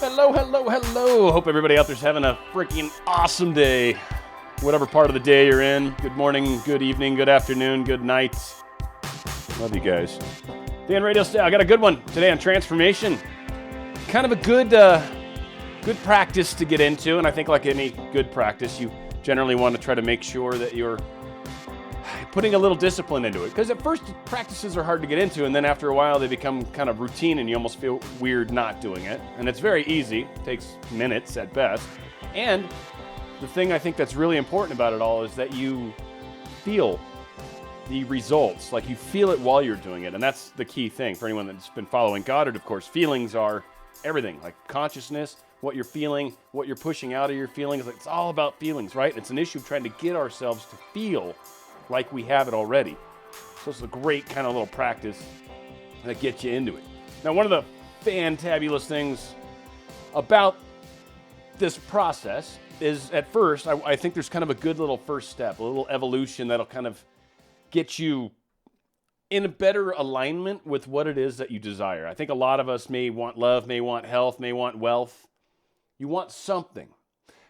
Hello, hello, hello. Hope everybody out there's having a freaking awesome day. Whatever part of the day you're in. Good morning, good evening, good afternoon, good night. Love you guys. Dan RadioStyle, I got a good one today on transformation. Kind of a good practice to get into, and I think like any good practice, you generally want to try to make sure that you're putting a little discipline into it. Because at first, practices are hard to get into, and then after a while, they become kind of routine, and you almost feel weird not doing it. And it's very easy. It takes minutes at best. And the thing I think that's really important about it all is that you feel the results. Like you feel it while you're doing it. And that's the key thing for anyone that's been following Goddard, of course. Feelings are everything. Like consciousness, what you're feeling, what you're pushing out of your feelings. It's all about feelings, right? It's an issue of trying to get ourselves to feel like we have it already. So it's a great kind of little practice that gets you into it. Now, one of the fantabulous things about this process is at first, I think there's kind of a good little first step, a little evolution that'll kind of get you in a better alignment with what it is that you desire. I think a lot of us may want love, may want health, may want wealth. You want something,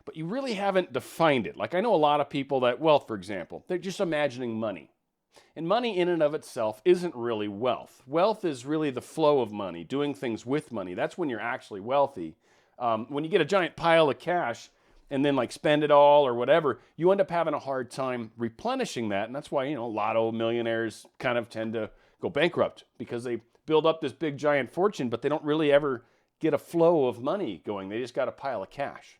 but you really haven't defined it. Like I know a lot of people that wealth, for example, they're just imagining money. And money in and of itself isn't really wealth. Wealth is really the flow of money, doing things with money. That's when you're actually wealthy. When you get a giant pile of cash and then like spend it all or whatever, you end up having a hard time replenishing that. And that's why, lotto millionaires kind of tend to go bankrupt because they build up this big giant fortune, but they don't really ever get a flow of money going. They just got a pile of cash.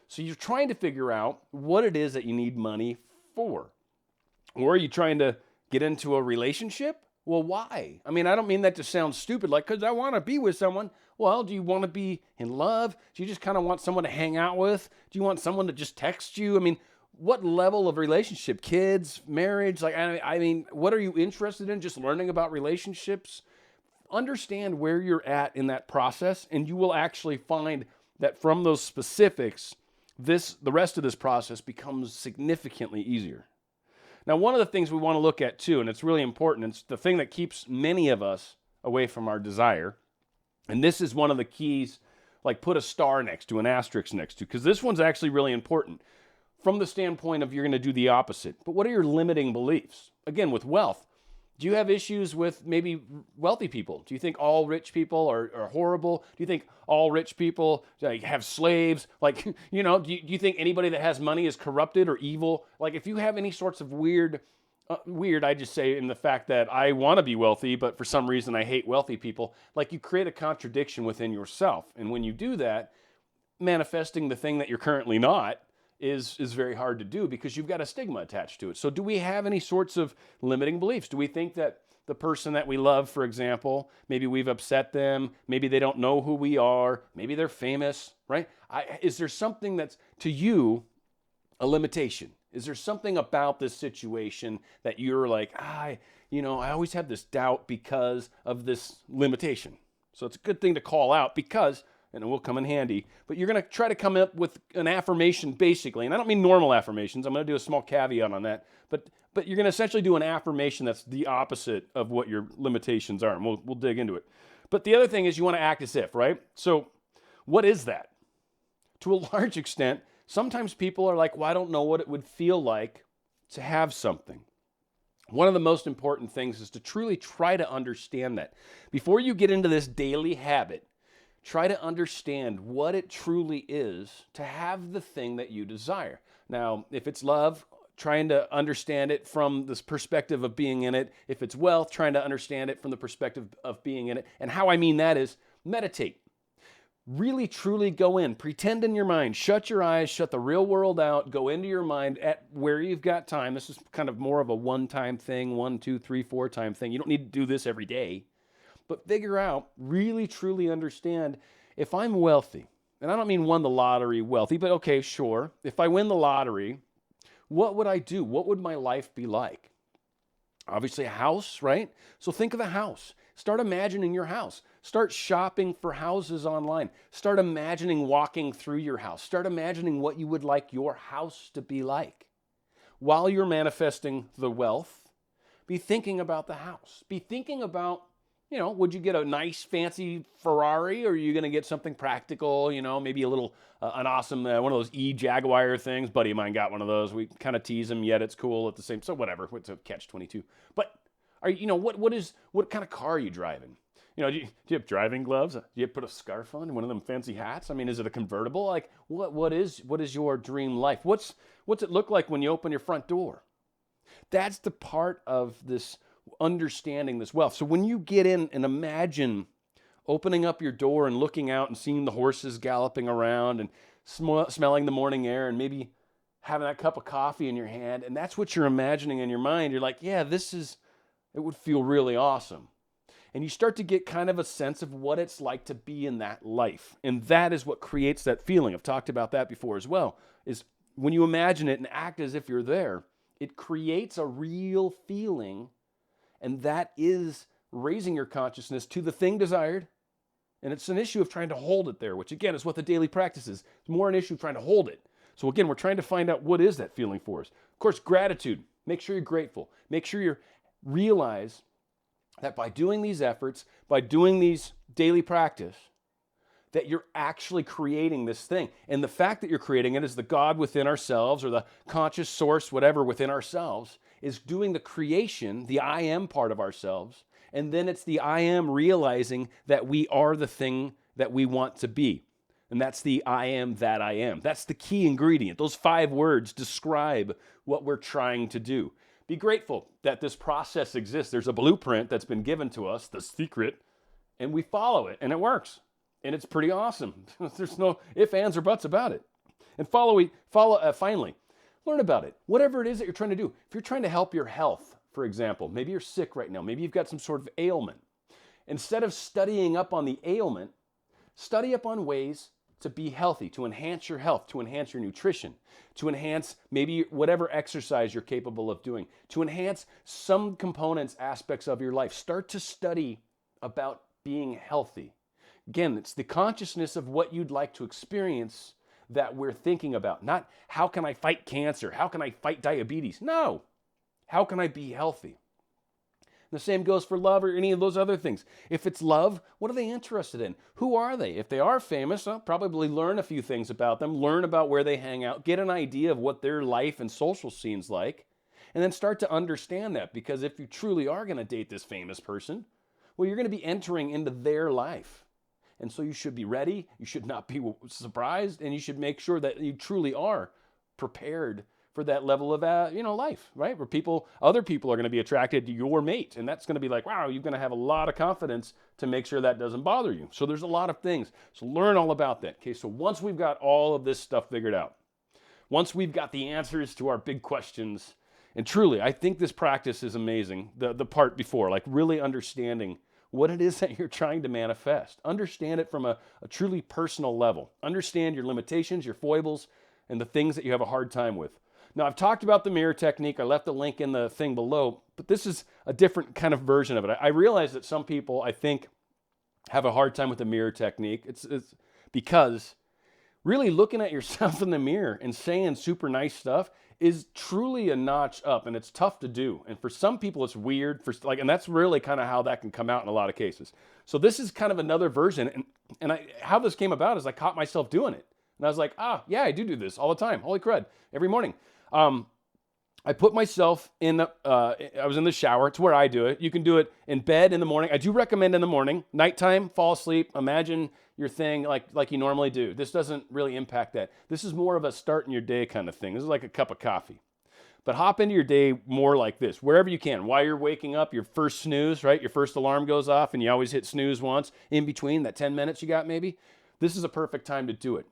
So you're trying to figure out what it is that you need money for. Or are you trying to get into a relationship? Well, why? I mean, I don't mean that to sound stupid, like, because I want to be with someone. Well, do you want to be in love? Do you just kind of want someone to hang out with? Do you want someone to just text you? I mean, what level of relationship? Kids, marriage? Like, I mean, what are you interested in? Just learning about relationships? Understand where you're at in that process, and you will actually find that from those specifics, the rest of this process becomes significantly easier. Now, one of the things we want to look at too, and it's really important, it's the thing that keeps many of us away from our desire, and this is one of the keys, like put a star next to, an asterisk next to, because this one's actually really important from the standpoint of you're going to do the opposite. But what are your limiting beliefs? Again, with wealth, do you have issues with maybe wealthy people? Do you think all rich people are horrible? Do you think all rich people have slaves? Like, do you think anybody that has money is corrupted or evil? Like, if you have any sorts of weird, I just say in the fact that I want to be wealthy, but for some reason I hate wealthy people, like you create a contradiction within yourself. And when you do that, manifesting the thing that you're currently not is very hard to do because you've got a stigma attached to it. So do we have any sorts of limiting beliefs? Do we think that the person that we love, for example, maybe we've upset them, maybe they don't know who we are, maybe they're famous, right? Is there something that's, to you, a limitation? Is there something about this situation that you're like, I always have this doubt because of this limitation? So it's a good thing to call out because, and it will come in handy, but you're going to try to come up with an affirmation basically, and I don't mean normal affirmations, I'm going to do a small caveat on that, but you're going to essentially do an affirmation that's the opposite of what your limitations are, and we'll dig into it. But the other thing is you want to act as if, right? So what is that? To a large extent, sometimes people are like, well, I don't know what it would feel like to have something. One of the most important things is to truly try to understand that. Before you get into this daily habit, try to understand what it truly is to have the thing that you desire. Now, if it's love, trying to understand it from this perspective of being in it. If it's wealth, trying to understand it from the perspective of being in it. And how I mean that is meditate. Really, truly go in. Pretend in your mind. Shut your eyes. Shut the real world out. Go into your mind at where you've got time. This is kind of more of a one-time thing, 1, 2, 3, 4 time thing. You don't need to do this every day. But figure out, really, truly understand, if I'm wealthy, and I don't mean won the lottery wealthy, but okay, sure. If I win the lottery, what would I do? What would my life be like? Obviously a house, right? So think of a house. Start imagining your house. Start shopping for houses online. Start imagining walking through your house. Start imagining what you would like your house to be like. While you're manifesting the wealth, be thinking about the house. Be thinking about Would you get a nice fancy Ferrari, or are you going to get something practical, maybe a little, an awesome, one of those E-Jaguar things? Buddy of mine got one of those. We kind of tease him, yet it's cool at the same, so whatever, it's a catch-22. But, what kind of car are you driving? Do you have driving gloves? Do you put a scarf on, one of them fancy hats? I mean, is it a convertible? Like, what is your dream life? What's it look like when you open your front door? That's the part of this understanding this wealth. So when you get in and imagine opening up your door and looking out and seeing the horses galloping around and smelling the morning air and maybe having that cup of coffee in your hand, and that's what you're imagining in your mind, you're like, yeah, it would feel really awesome. And you start to get kind of a sense of what it's like to be in that life. And that is what creates that feeling. I've talked about that before as well, is when you imagine it and act as if you're there, it creates a real feeling. And that is raising your consciousness to the thing desired. And it's an issue of trying to hold it there, which again is what the daily practice is. It's more an issue of trying to hold it. So again, we're trying to find out what is that feeling for us. Of course, gratitude. Make sure you're grateful. Make sure you realize that by doing these efforts, by doing these daily practice, that you're actually creating this thing. And the fact that you're creating it is the God within ourselves, or the conscious source, whatever, within ourselves, is doing the creation, the I am part of ourselves. And then it's the I am realizing that we are the thing that we want to be. And that's the I am that I am. That's the key ingredient. Those 5 words describe what we're trying to do. Be grateful that this process exists. There's a blueprint that's been given to us, the secret, and we follow it, and it works. And it's pretty awesome. There's no ifs, ands, or buts about it. And finally, learn about it. Whatever it is that you're trying to do. If you're trying to help your health, for example, maybe you're sick right now. Maybe you've got some sort of ailment. Instead of studying up on the ailment, study up on ways to be healthy, to enhance your health, to enhance your nutrition, to enhance maybe whatever exercise you're capable of doing, to enhance some components, aspects of your life. Start to study about being healthy. Again, it's the consciousness of what you'd like to experience that we're thinking about. Not how can I fight cancer? How can I fight diabetes? No. How can I be healthy? The same goes for love or any of those other things. If it's love, what are they interested in? Who are they? If they are famous, I'll probably learn a few things about them, learn about where they hang out, get an idea of what their life and social scene's like, and then start to understand that. Because if you truly are going to date this famous person, well, you're going to be entering into their life. And so you should be ready, you should not be surprised, and you should make sure that you truly are prepared for that level of life, right? Where other people are going to be attracted to your mate, and that's going to be like, wow, you're going to have a lot of confidence to make sure that doesn't bother you. So there's a lot of things. So learn all about that. Okay, so once we've got all of this stuff figured out, once we've got the answers to our big questions, and truly, I think this practice is amazing. The part before, like really understanding what it is that you're trying to manifest. Understand it from a truly personal level. Understand your limitations, your foibles, and the things that you have a hard time with. Now, I've talked about the mirror technique. I left the link in the thing below, but this is a different kind of version of it. I realize that some people, I think, have a hard time with the mirror technique. It's because really looking at yourself in the mirror and saying super nice stuff is truly a notch up, and it's tough to do. And for some people, it's weird. And that's really kind of how that can come out in a lot of cases. So this is kind of another version, and how this came about is I caught myself doing it. And I was like, yeah, I do this all the time. Holy crud, every morning. I put myself I was in the shower. It's where I do it. You can do it in bed in the morning. I do recommend in the morning. Nighttime, fall asleep, imagine your thing like you normally do. This doesn't really impact that. This is more of a starting your day kind of thing. This is like a cup of coffee. But hop into your day more like this, wherever you can. While you're waking up, your first snooze, right? Your first alarm goes off, and you always hit snooze once. In between, that 10 minutes you got maybe. This is a perfect time to do it.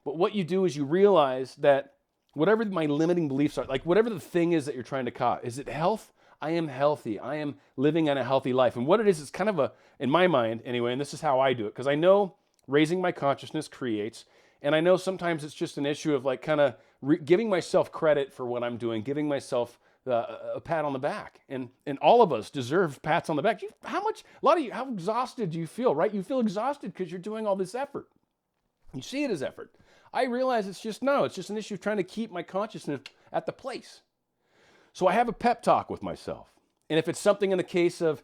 But what you do is you realize that whatever my limiting beliefs are, like whatever the thing is that you're trying to cause, is it health? I am healthy. I am living in a healthy life. And what it is kind of in my mind anyway, and this is how I do it, because I know raising my consciousness creates, and I know sometimes it's just an issue of like kind of giving myself credit for what I'm doing, giving myself a pat on the back. And all of us deserve pats on the back. How exhausted do you feel, right? You feel exhausted because you're doing all this effort. You see it as effort. I realize it's just an issue of trying to keep my consciousness at the place. So I have a pep talk with myself. And if it's something in the case of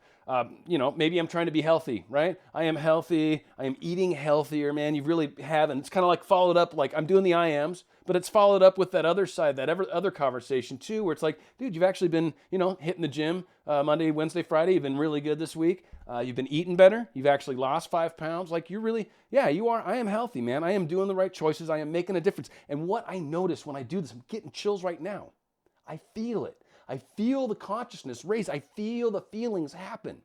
Maybe I'm trying to be healthy, right? I am healthy. I am eating healthier, man. You really haven't. It's kind of like followed up, like I'm doing the I ams, but it's followed up with that other side, that other conversation too, where it's like, dude, you've actually been, hitting the gym Monday, Wednesday, Friday. You've been really good this week. You've been eating better. You've actually lost 5 pounds. Like you're really, yeah, you are. I am healthy, man. I am doing the right choices. I am making a difference. And what I notice when I do this, I'm getting chills right now. I feel it. I feel the consciousness raise. I feel the feelings happen.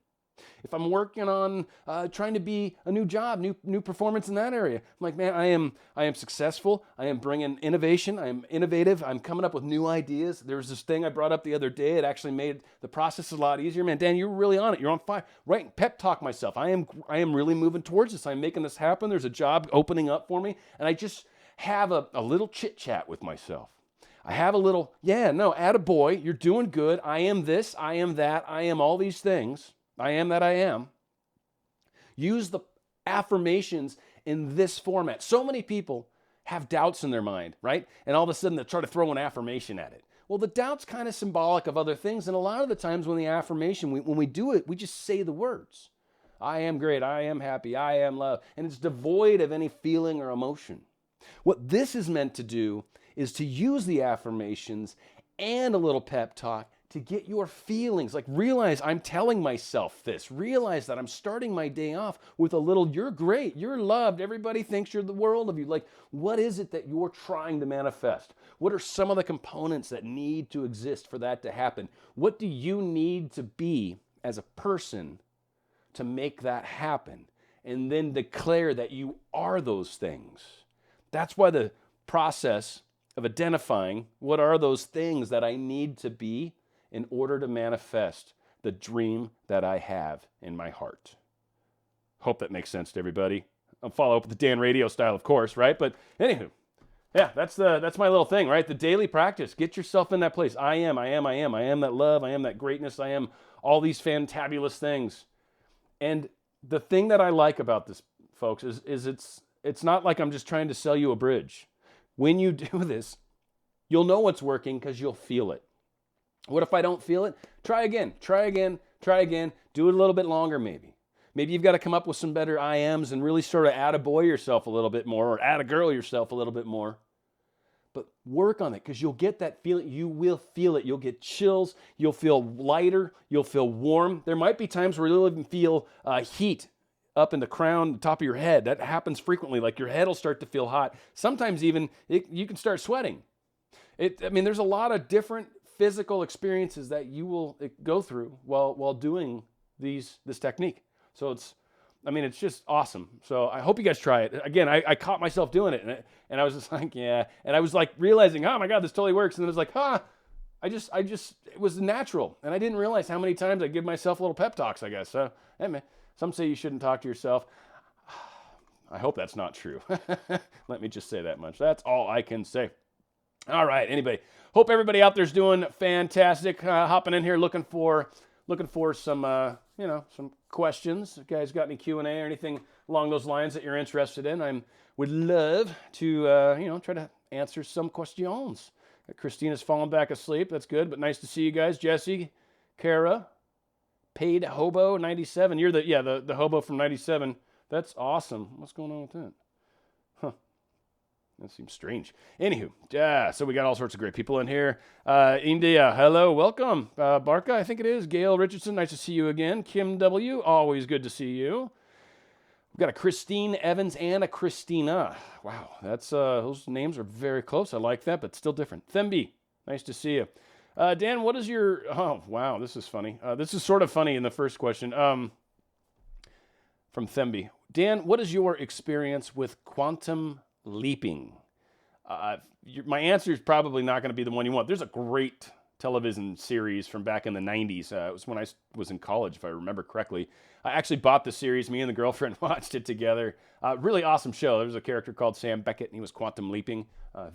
If I'm working on trying to be a new job, new performance in that area, I'm like, man, I am successful. I am bringing innovation. I am innovative. I'm coming up with new ideas. There was this thing I brought up the other day. It actually made the process a lot easier. Man, Dan, you're really on it. You're on fire. Right? Pep talk myself. I am really moving towards this. I'm making this happen. There's a job opening up for me, and I just have a little chit chat with myself. I have a little, attaboy, you're doing good. I am this. I am that. I am all these things. I am that I am. Use the affirmations in this format. So many people have doubts in their mind, right? And all of a sudden they try to throw an affirmation at it. Well, the doubt's kind of symbolic of other things. And a lot of the times when the affirmation, when we do it, we just say the words. I am great. I am happy. I am love. And it's devoid of any feeling or emotion. What this is meant to do is to use the affirmations and a little pep talk to get your feelings, like realize I'm telling myself this, realize that I'm starting my day off with a little, you're great, you're loved, everybody thinks you're the world of you. Like, what is it that you're trying to manifest? What are some of the components that need to exist for that to happen? What do you need to be as a person to make that happen? And then declare that you are those things. That's why the process of identifying what are those things that I need to be in order to manifest the dream that I have in my heart. Hope that makes sense to everybody. I'll follow up with the Dan RadioStyle, of course, right? But anywho, yeah, that's my little thing, right? The daily practice. Get yourself in that place. I am that love. I am that greatness. I am all these fantabulous things. And the thing that I like about this, folks, is it's not like I'm just trying to sell you a bridge. When you do this, you'll know what's working because you'll feel it. What if I don't feel it? Try again. Do it a little bit longer maybe. Maybe you've got to come up with some better I ams and really sort of attaboy yourself a little bit more or attagirl yourself a little bit more. But work on it because you'll get that feeling. You will feel it. You'll get chills. You'll feel lighter. You'll feel warm. There might be times where you'll even feel heat up in the crown, the top of your head. That happens frequently. Like your head will start to feel hot. Sometimes even you can start sweating. There's a lot of different physical experiences that you will go through while doing this technique. So it's just awesome. So I hope you guys try it. Again, I caught myself doing it and I was just like, yeah. And I was like realizing, oh my God, this totally works. And then it was like, it was natural. And I didn't realize how many times I give myself little pep talks, I guess. So, some say you shouldn't talk to yourself. I hope that's not true. Let me just say that much. That's all I can say. All right, anybody. Hope everybody out there's doing fantastic. Hopping in here looking for some some questions. If you guys got any Q&A or anything along those lines that you're interested in, I would love to try to answer some questions. Christina's fallen back asleep. That's good, but nice to see you guys. Jesse, Kara, Paid Hobo 97. You're the hobo from 97. That's awesome. What's going on with that? That seems strange. Anywho, so we got all sorts of great people in here. India, hello, welcome. Barca, I think it is. Gail Richardson, nice to see you again. Kim W, always good to see you. We've got a Christine Evans and a Christina. Wow, that's those names are very close. I like that, but still different. Themby, nice to see you. Dan, what is your... Oh, wow, this is funny. This is sort of funny in the first question. From Themby. Dan, what is your experience with quantum leaping? My answer is probably not going to be the one you want. There's a great television series from back in the 90s. It was when I was in college, if I remember correctly. I actually bought the series. Me and the girlfriend watched it together. Really awesome show. There was a character called Sam Beckett, and he was quantum leaping.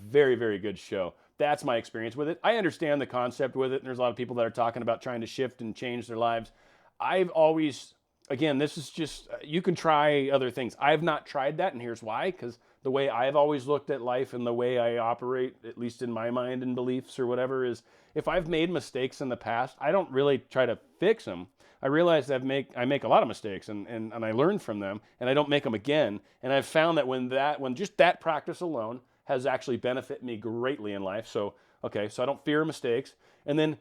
Very, very good show. That's my experience with it. I understand the concept with it, and there's a lot of people that are talking about trying to shift and change their lives. I've always... Again, this is just, you can try other things. I have not tried that, and here's why. Because the way I've always looked at life and the way I operate, at least in my mind and beliefs or whatever, is if I've made mistakes in the past, I don't really try to fix them. I realized I make a lot of mistakes, and I learn from them, and I don't make them again. And I've found that when just that practice alone has actually benefited me greatly in life. So, okay, so I don't fear mistakes. And then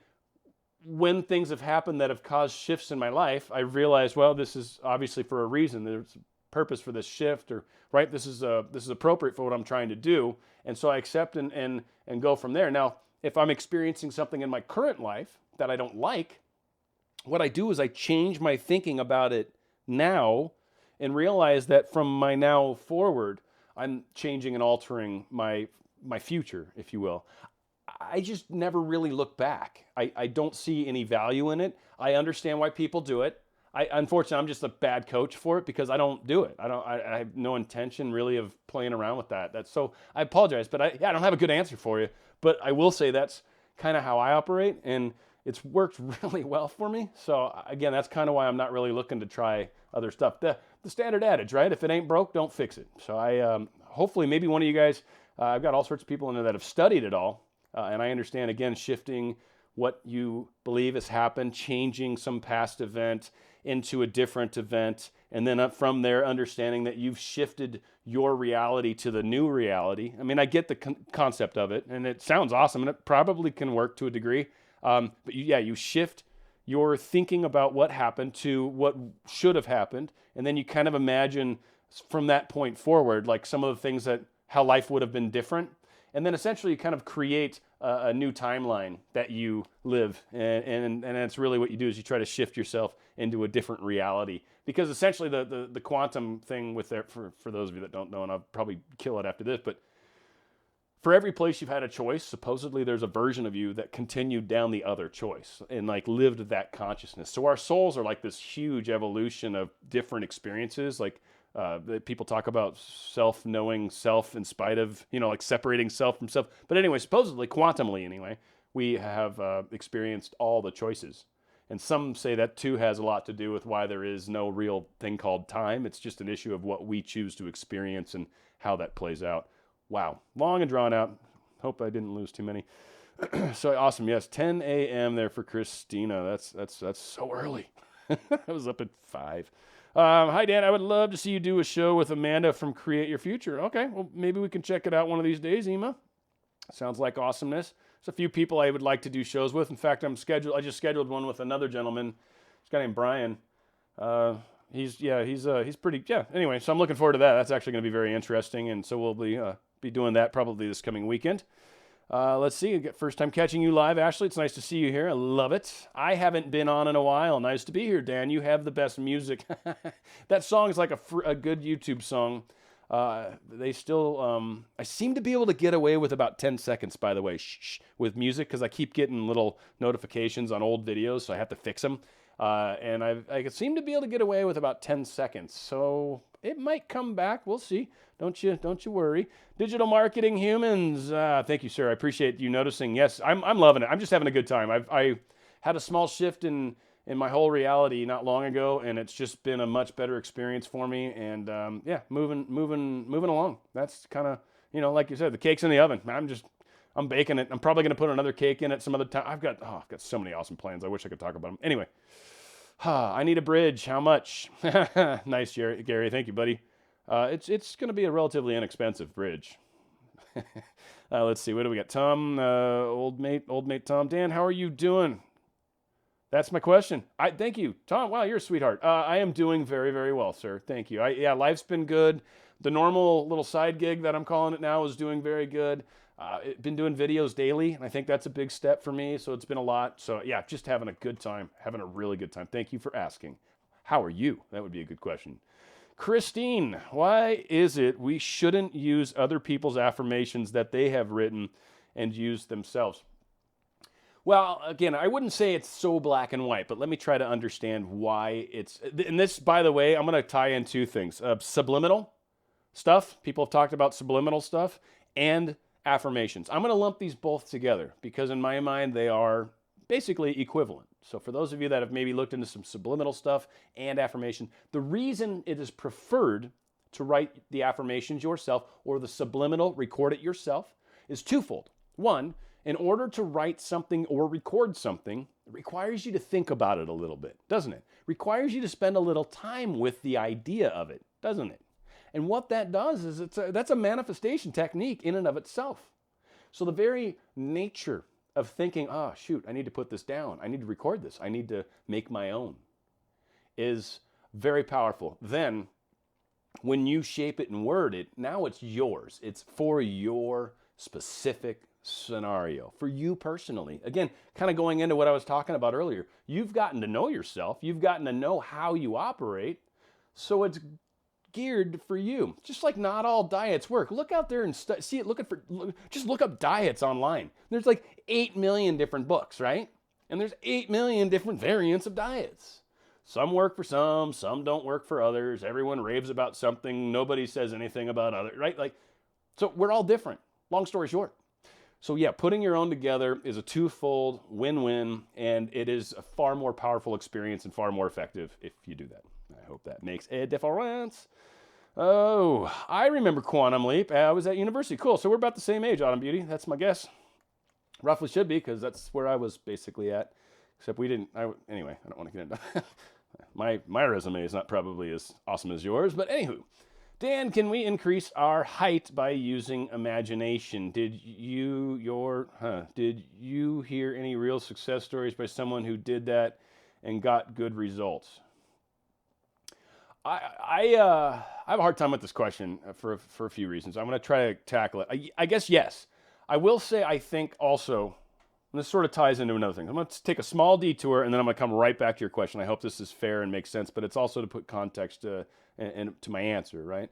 when things have happened that have caused shifts in my life, I realized, well, this is obviously for a reason. There's a purpose for this shift, or right, this is appropriate for what I'm trying to do. And so I accept and go from there. Now, if I'm experiencing something in my current life that I don't like, what I do is I change my thinking about it now and realize that from my now forward, I'm changing and altering my future, if you will. I just never really look back. I don't see any value in it. I understand why people do it. Unfortunately, I'm just a bad coach for it because I don't do it. I have no intention really of playing around with that. So I apologize, but I don't have a good answer for you. But I will say that's kind of how I operate, and it's worked really well for me. So again, that's kind of why I'm not really looking to try other stuff. The standard adage, right? If it ain't broke, don't fix it. So I hopefully maybe one of you guys, I've got all sorts of people in there that have studied it all. And I understand, again, shifting what you believe has happened, changing some past event into a different event, and then up from there, understanding that you've shifted your reality to the new reality. I mean, I get the concept of it, and it sounds awesome, and it probably can work to a degree. But you shift your thinking about what happened to what should have happened, and then you kind of imagine from that point forward, like some of the things how life would have been different. And then essentially you kind of create a new timeline that you live. And that's really what you do is you try to shift yourself into a different reality. Because essentially the quantum thing with there, for those of you that don't know, and I'll probably kill it after this, but for every place you've had a choice, supposedly there's a version of you that continued down the other choice and like lived that consciousness. So our souls are like this huge evolution of different experiences. Like people talk about self-knowing self in spite of, like separating self from self. But anyway, supposedly, quantumly anyway, we have experienced all the choices. And some say that too has a lot to do with why there is no real thing called time. It's just an issue of what we choose to experience and how that plays out. Wow, long and drawn out. Hope I didn't lose too many. So awesome, yes, 10 a.m. there for Christina. That's so early. I was up at 5. Hi, Dan. I would love to see you do a show with Amanda from Create Your Future. Okay, well, maybe we can check it out one of these days, Ema. Sounds like awesomeness. There's a few people I would like to do shows with. In fact, I just scheduled one with another gentleman. This guy named Brian. He's pretty, Anyway, so I'm looking forward to that. That's actually going to be very interesting, and so we'll be doing that probably this coming weekend. Let's see, first time catching you live, Ashley. It's nice to see you here. I love it. I haven't been on in a while. Nice to be here, Dan. You have the best music. That song is like a good YouTube song. They still, I seem to be able to get away with about 10 seconds, by the way, with music, because I keep getting little notifications on old videos, so I have to fix them. And I seem to be able to get away with about 10 seconds. So it might come back. We'll see. Don't you worry. Digital marketing humans. Thank you, sir. I appreciate you noticing. Yes, I'm loving it. I'm just having a good time. I had a small shift in my whole reality not long ago, and it's just been a much better experience for me. And moving along. That's kind of, like you said, the cake's in the oven. I'm baking it. I'm probably going to put another cake in it some other time. I've got so many awesome plans. I wish I could talk about them. Anyway, I need a bridge. How much? Nice, Gary. Thank you, buddy. It's going to be a relatively inexpensive bridge. Let's see. What do we got? Tom, old mate Tom. Dan, how are you doing? That's my question. Thank you, Tom. Wow, you're a sweetheart. I am doing very, very well, sir. Thank you. Life's been good. The normal little side gig that I'm calling it now is doing very good. Been doing videos daily, and I think that's a big step for me, so it's been a lot. So yeah, just having a good time, having a really good time. Thank you for asking. How are you? That would be a good question. Christine, why is it we shouldn't use other people's affirmations that they have written and use themselves? Well, again, I wouldn't say it's so black and white, but let me try to understand why it's... And this, by the way, I'm going to tie in two things. Subliminal stuff. People have talked about subliminal stuff. And affirmations. I'm going to lump these both together because in my mind, they are basically equivalent. So for those of you that have maybe looked into some subliminal stuff and affirmation, the reason it is preferred to write the affirmations yourself or the subliminal, record it yourself, is twofold. One, in order to write something or record something, requires you to think about it a little bit, doesn't it? Requires you to spend a little time with the idea of it, doesn't it? And what that does is that's a manifestation technique in and of itself. So the very nature of thinking, oh, shoot, I need to put this down. I need to record this. I need to make my own is very powerful. Then when you shape it and word it, now it's yours. It's for your specific scenario, for you personally. Again, kind of going into what I was talking about earlier. You've gotten to know yourself. You've gotten to know how you operate. So it's geared for you. Just like not all diets work. Look out there and see it. Just look up diets online. There's like 8 million different books, right? And there's 8 million different variants of diets. Some work for some don't work for others. Everyone raves about something. Nobody says anything about others, right? So we're all different. Long story short. So yeah, putting your own together is a twofold win-win, and it is a far more powerful experience and far more effective if you do that. I hope that makes a difference. Oh, I remember Quantum Leap. I was at university. Cool. So we're about the same age, Autumn Beauty. That's my guess. Roughly should be, because that's where I was basically at. Except we didn't. Anyway, I don't want to get into my resume is not probably as awesome as yours. But anywho, Dan, can we increase our height by using imagination? Did you hear any real success stories by someone who did that and got good results? I have a hard time with this question for a few reasons. I'm going to try to tackle it. I guess yes. I will say I think also, and this sort of ties into another thing. I'm going to take a small detour, and then I'm going to come right back to your question. I hope this is fair and makes sense, but it's also to put context to my answer, right?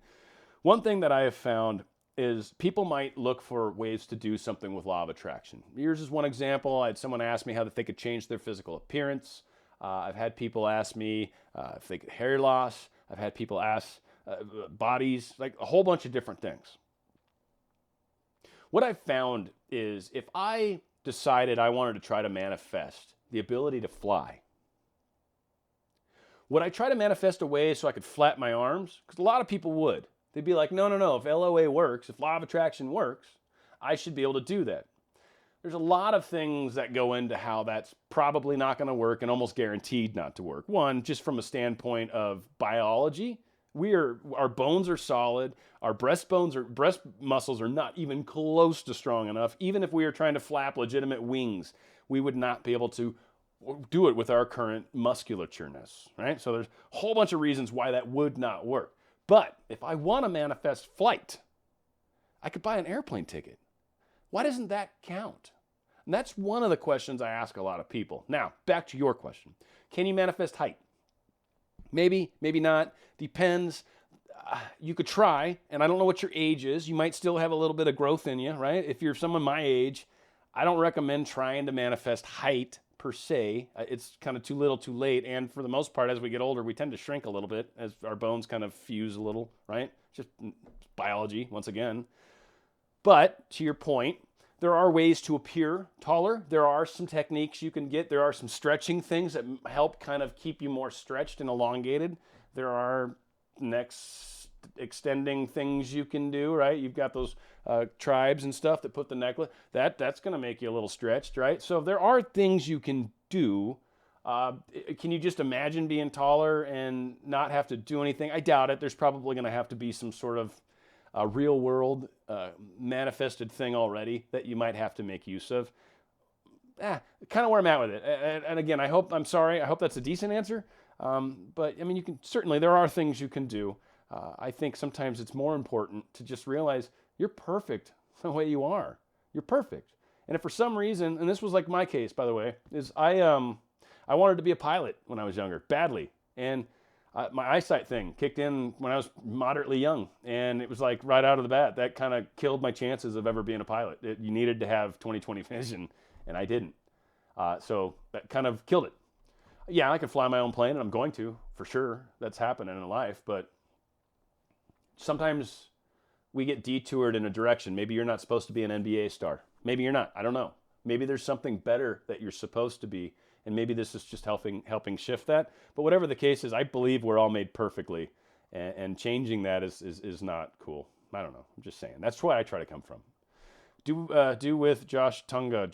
One thing that I have found is people might look for ways to do something with law of attraction. Here's just one example. I had someone ask me how they could change their physical appearance. I've had people ask me if they could hair loss. I've had people ask bodies, like a whole bunch of different things. What I've found is if I decided I wanted to try to manifest the ability to fly, would I try to manifest a way so I could flap my arms? Because a lot of people would. They'd be like, no, if LOA works, if law of attraction works, I should be able to do that. There's a lot of things that go into how that's probably not going to work and almost guaranteed not to work. One, just from a standpoint of biology, our bones are solid. Our breast muscles are not even close to strong enough. Even if we are trying to flap legitimate wings, we would not be able to do it with our current musculatureness, right? So there's a whole bunch of reasons why that would not work. But if I want to manifest flight, I could buy an airplane ticket. Why doesn't that count? And that's one of the questions I ask a lot of people. Now, back to your question. Can you manifest height? Maybe, maybe not. Depends. You could try, and I don't know what your age is. You might still have a little bit of growth in you, right? If you're someone my age, I don't recommend trying to manifest height per se. It's kind of too little, too late. And for the most part, as we get older, we tend to shrink a little bit as our bones kind of fuse a little, right? Just biology, once again. But to your point, there are ways to appear taller. There are some techniques you can get. There are some stretching things that help kind of keep you more stretched and elongated. There are next extending things you can do, right? You've got those tribes and stuff that put the necklace. That's going to make you a little stretched, right? So there are things you can do. Can you just imagine being taller and not have to do anything? I doubt it. There's probably going to have to be some sort of real world manifested thing already that you might have to make use of. Kind of where I'm at with it. And again, I hope that's a decent answer. But I mean, there are things you can do. I think sometimes it's more important to just realize you're perfect the way you are. You're perfect. And if for some reason, and this was like my case, by the way, is I wanted to be a pilot when I was younger, badly. And my eyesight thing kicked in when I was moderately young, and it was like right out of the bat. That kind of killed my chances of ever being a pilot. You needed to have 20/20 vision, and I didn't. So that kind of killed it. Yeah, I can fly my own plane, and I'm going to, for sure. That's happening in life, but sometimes we get detoured in a direction. Maybe you're not supposed to be an NBA star. Maybe you're not. I don't know. Maybe there's something better that you're supposed to be. And maybe this is just helping shift that. But whatever the case is, I believe we're all made perfectly. And changing that is not cool. I don't know. I'm just saying. That's where I try to come from. Do with Josh Tunga.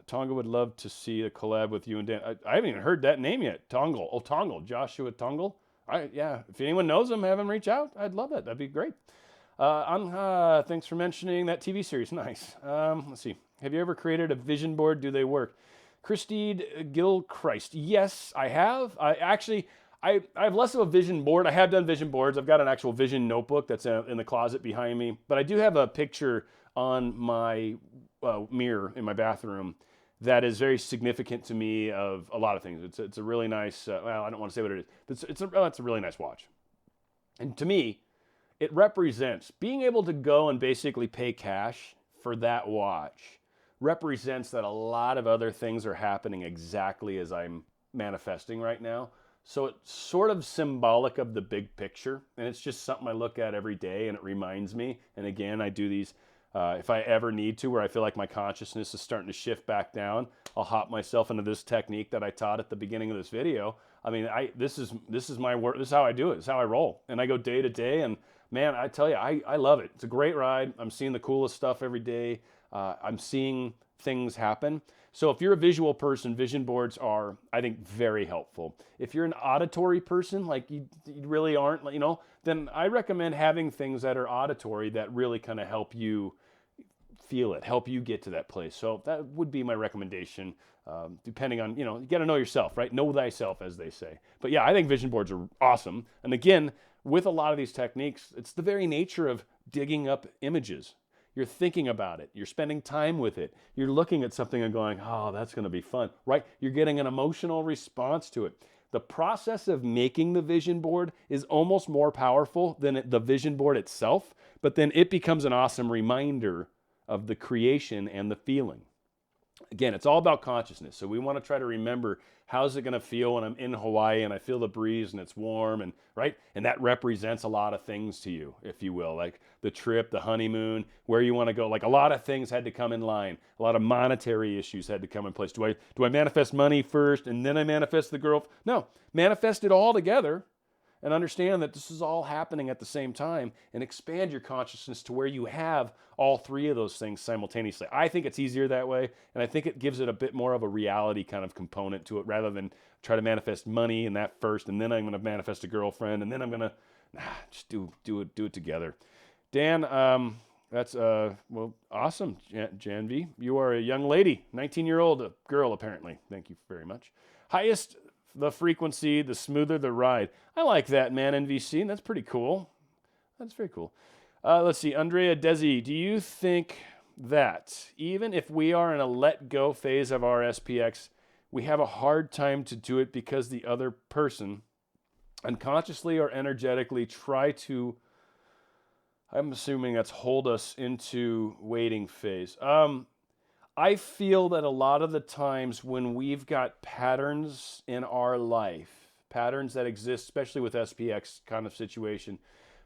Tonga would love to see a collab with you and Dan. I haven't even heard that name yet. Tongle. Oh, Tongle. Joshua Tongle. Yeah. If anyone knows him, have him reach out. I'd love that. That'd be great. Thanks for mentioning that TV series. Nice. Let's see. Have you ever created a vision board? Do they work? Christine Gilchrist. Yes, I have. I have less of a vision board. I have done vision boards. I've got an actual vision notebook that's in the closet behind me. But I do have a picture on my mirror in my bathroom that is very significant to me of a lot of things. It's a really nice, well, I don't want to say what it is. It's a really nice watch. And to me, it represents being able to go and basically pay cash for that watch represents that a lot of other things are happening exactly as I'm manifesting right now. So it's sort of symbolic of the big picture, and it's just something I look at every day, and it reminds me. And again, I do these if I ever need to, where I feel like my consciousness is starting to shift back down. I'll hop myself into this technique that I taught at the beginning of this video. I mean, this is my work. This is how I do it. This is how I roll, and I go day to day. And man, I tell you, I love it. It's a great ride. I'm seeing the coolest stuff every day. I'm seeing things happen. So if you're a visual person, vision boards are, I think, very helpful. If you're an auditory person, like you really aren't, then I recommend having things that are auditory that really kind of help you feel it, help you get to that place. So that would be my recommendation, depending on, you got to know yourself, right? Know thyself, as they say. But yeah, I think vision boards are awesome. And again, with a lot of these techniques, it's the very nature of digging up images. You're thinking about it. You're spending time with it. You're looking at something and going, oh, that's going to be fun, right? You're getting an emotional response to it. The process of making the vision board is almost more powerful than the vision board itself, but then it becomes an awesome reminder of the creation and the feeling. Again, it's all about consciousness. So we want to try to remember, how's it going to feel when I'm in Hawaii and I feel the breeze and it's warm, and right? And that represents a lot of things to you, if you will, like the trip, the honeymoon, where you want to go. Like a lot of things had to come in line. A lot of monetary issues had to come in place. Do I manifest money first and then I manifest the girl? No, manifest it all together and understand that this is all happening at the same time, and expand your consciousness to where you have all three of those things simultaneously. I think it's easier that way, and I think it gives it a bit more of a reality kind of component to it, rather than try to manifest money and that first, and then I'm going to manifest a girlfriend, and then I'm going to just do it together. Dan, that's well, awesome, Janvi. You are a young lady, 19-year-old girl apparently. Thank you very much. Highest the frequency, the smoother the ride. I like that, man, NVC. That's pretty cool. That's very cool. Let's see. Andrea Desi, do you think that even if we are in a let-go phase of our SPX, we have a hard time to do it because the other person unconsciously or energetically try to, I'm assuming that's hold us into waiting phase? I feel that a lot of the times when we've got patterns in our life, patterns that exist, especially with SPX kind of situation,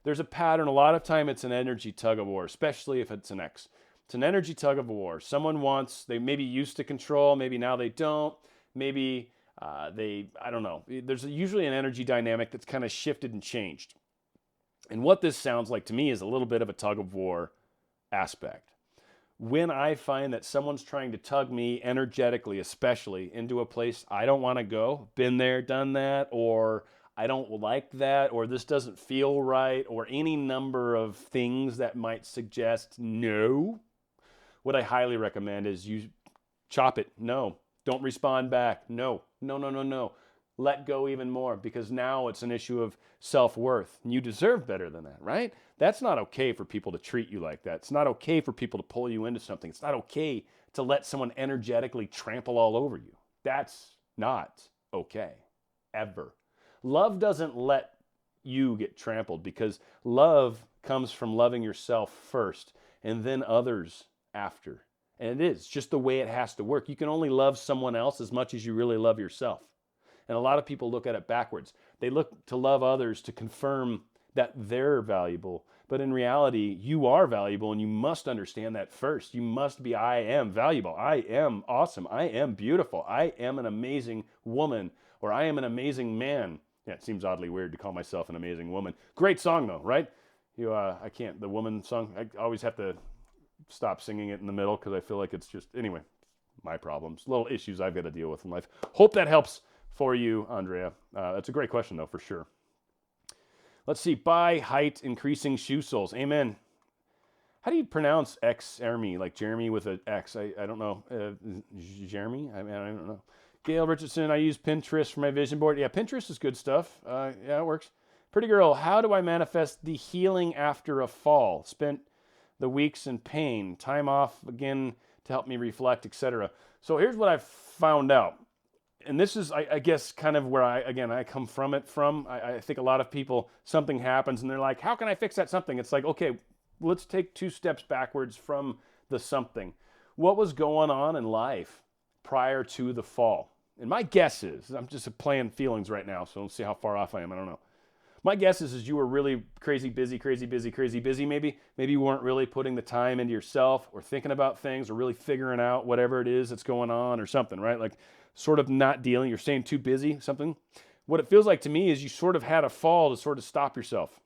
there's a pattern. A lot of time it's an energy tug of war, especially if it's an X. It's an energy tug of war. Someone wants, they maybe used to control, maybe now they don't, maybe I don't know. There's usually an energy dynamic that's kind of shifted and changed. And what this sounds like to me is a little bit of a tug of war aspect. When I find that someone's trying to tug me energetically, especially into a place I don't want to go, been there, done that, or I don't like that, or this doesn't feel right, or any number of things that might suggest no, what I highly recommend is you chop it. No, don't respond back. No. Let go even more, because now it's an issue of self-worth. And you deserve better than that, right? That's not okay for people to treat you like that. It's not okay for people to pull you into something. It's not okay to let someone energetically trample all over you. That's not okay, ever. Love doesn't let you get trampled, because love comes from loving yourself first and then others after. And it is just the way it has to work. You can only love someone else as much as you really love yourself. And a lot of people look at it backwards. They look to love others to confirm that they're valuable. But in reality, you are valuable, and you must understand that first. You must be, I am valuable. I am awesome. I am beautiful. I am an amazing woman, or I am an amazing man. Yeah, it seems oddly weird to call myself an amazing woman. Great song though, right? I can't, the woman song, I always have to stop singing it in the middle because I feel like it's just, anyway, my problems, little issues I've got to deal with in life. Hope that helps for you, Andrea. That's a great question, though, for sure. Let's see. By height, increasing shoe soles. Amen. How do you pronounce X-Ermy? Like Jeremy with an X? I don't know. Jeremy? I don't know. Gail Richardson, I use Pinterest for my vision board. Yeah, Pinterest is good stuff. Yeah, it works. Pretty girl, how do I manifest the healing after a fall? Spent the weeks in pain, time off again to help me reflect, etc. So here's what I've found out. And this is, I guess, kind of where I come from it from. I think a lot of people, something happens and they're like, how can I fix that something? It's like, okay, let's take 2 steps backwards from the something. What was going on in life prior to the fall? And my guess is, I'm just playing feelings right now, so let's see how far off I am. I don't know. My guess is you were really crazy busy maybe. Maybe you weren't really putting the time into yourself or thinking about things or really figuring out whatever it is that's going on or something, right? Like sort of not dealing, you're staying too busy, something. What it feels like to me is you sort of had a fall to sort of stop yourself.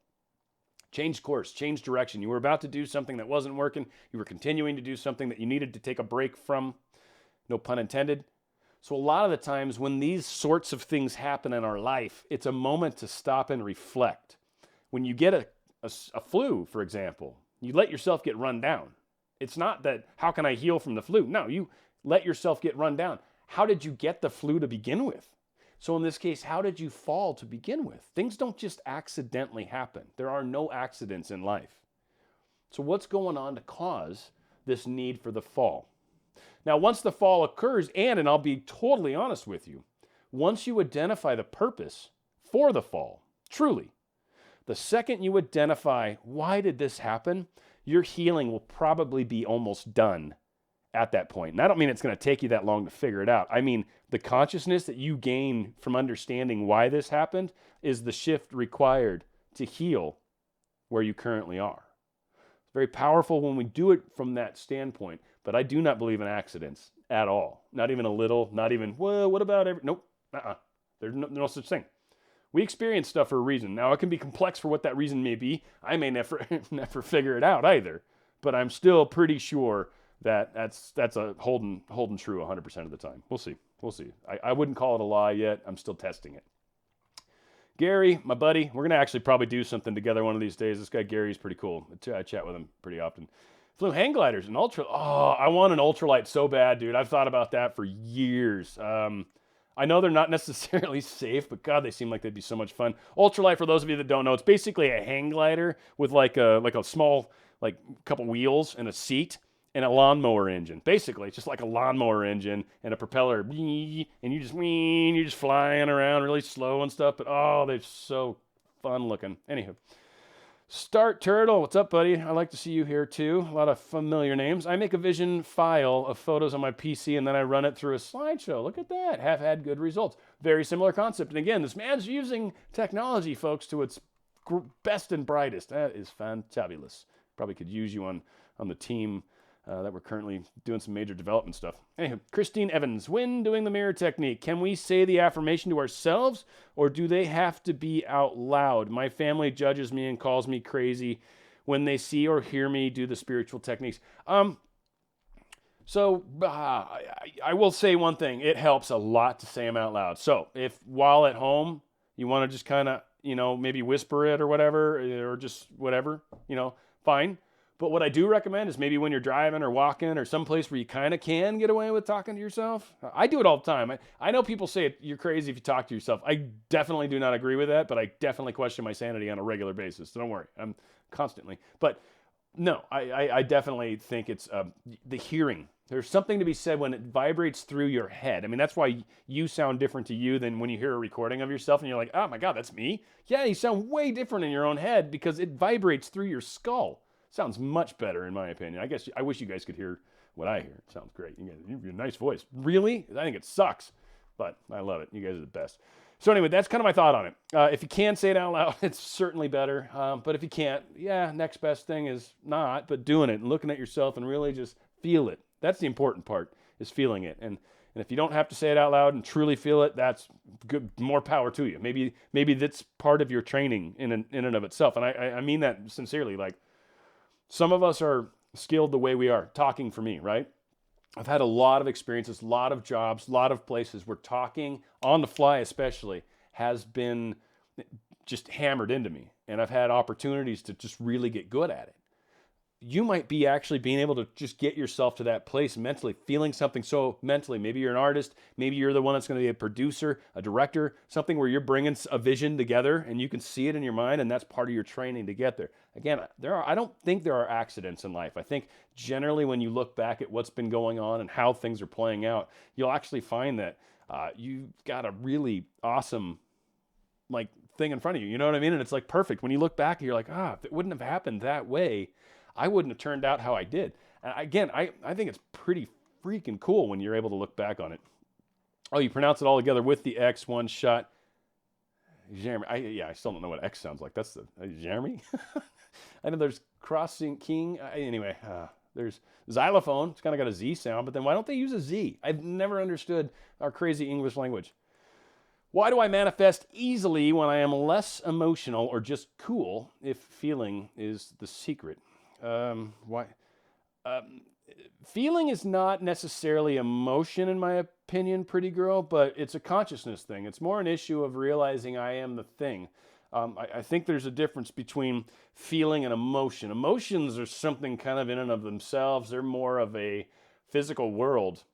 Change course, change direction. You were about to do something that wasn't working. You were continuing to do something that you needed to take a break from, no pun intended. So a lot of the times when these sorts of things happen in our life, it's a moment to stop and reflect. When you get a flu, for example, you let yourself get run down. It's not that, how can I heal from the flu? No, you let yourself get run down. How did you get the flu to begin with? So in this case, how did you fall to begin with? Things don't just accidentally happen. There are no accidents in life. So what's going on to cause this need for the fall? Now, once the fall occurs, and I'll be totally honest with you, once you identify the purpose for the fall, truly, the second you identify why did this happen, your healing will probably be almost done at that point. And I don't mean it's going to take you that long to figure it out. I mean, the consciousness that you gain from understanding why this happened is the shift required to heal where you currently are. It's very powerful when we do it from that standpoint, but I do not believe in accidents at all. Not even a little, not even, well, what about every, nope, There's no such thing. We experience stuff for a reason. Now, it can be complex for what that reason may be. I may never figure it out either, but I'm still pretty sure that that's a holding true 100% of the time. We'll see. I wouldn't call it a lie yet. I'm still testing it. Gary, my buddy, we're going to actually probably do something together one of these days. This guy Gary's pretty cool. I chat with him pretty often. Flew hang gliders and ultra. Oh, I want an ultralight so bad, dude. I've thought about that for years. I know they're not necessarily safe, but God, they seem like they'd be so much fun. Ultralight, for those of you that don't know, it's basically a hang glider with like a small, like couple wheels and a seat and a lawnmower engine. Basically, it's just like a lawnmower engine and a propeller, and you're just flying around really slow and stuff. But oh, they're so fun looking. Anywho. Start Turtle, what's up, buddy? I like to see you here too. A lot of familiar names. I make a vision file of photos on my PC and then I run it through a slideshow. Look at that. Have had good results. Very similar concept. And again, this man's using technology, folks, to its best and brightest. That is fantabulous. Probably could use you on the team that we're currently doing some major development stuff. Anyway, Christine Evans, when doing the mirror technique, can we say the affirmation to ourselves or do they have to be out loud? My family judges me and calls me crazy when they see or hear me do the spiritual techniques. So I will say one thing. It helps a lot to say them out loud. So if while at home, you want to just kind of, maybe whisper it or whatever, or just whatever, fine. But what I do recommend is maybe when you're driving or walking or someplace where you kind of can get away with talking to yourself. I do it all the time. I know people say you're crazy if you talk to yourself. I definitely do not agree with that, but I definitely question my sanity on a regular basis. So don't worry, I'm constantly. But no, I definitely think it's the hearing. There's something to be said when it vibrates through your head. I mean, that's why you sound different to you than when you hear a recording of yourself and you're like, oh my God, that's me. Yeah, you sound way different in your own head because it vibrates through your skull. Sounds much better, in my opinion. I wish you guys could hear what I hear. It sounds great. You have a nice voice. Really? I think it sucks, but I love it. You guys are the best. So anyway, that's kind of my thought on it. If you can say it out loud, it's certainly better. But if you can't, next best thing is not, but doing it and looking at yourself and really just feel it. That's the important part, is feeling it. And if you don't have to say it out loud and truly feel it, that's good. More power to you. Maybe that's part of your training in and of itself. And I mean that sincerely. Like, some of us are skilled the way we are, talking for me, right? I've had a lot of experiences, a lot of jobs, a lot of places where talking on the fly especially has been just hammered into me. And I've had opportunities to just really get good at it. You might be actually being able to just get yourself to that place mentally, feeling something so mentally. Maybe you're an artist. Maybe you're the one that's going to be a producer, a director, something where you're bringing a vision together and you can see it in your mind, and that's part of your training to get there. Again, I don't think there are accidents in life. I think generally when you look back at what's been going on and how things are playing out, you'll actually find that you've got a really awesome thing in front of you. You know what I mean? And it's like perfect. When you look back, you're like, if it wouldn't have happened that way, I wouldn't have turned out how I did. And again, I think it's pretty freaking cool when you're able to look back on it. Oh, you pronounce it all together with the X, one shot. Jeremy. I still don't know what X sounds like. That's the Jeremy. I know there's crossing king. Anyway, there's xylophone. It's kind of got a Z sound, but then why don't they use a Z? I've never understood our crazy English language. Why do I manifest easily when I am less emotional or just cool if feeling is the secret? Why? Feeling is not necessarily emotion, in my opinion, pretty girl, but it's a consciousness thing. It's more an issue of realizing I am the thing. I think there's a difference between feeling and emotion. Emotions are something kind of in and of themselves. They're more of a physical world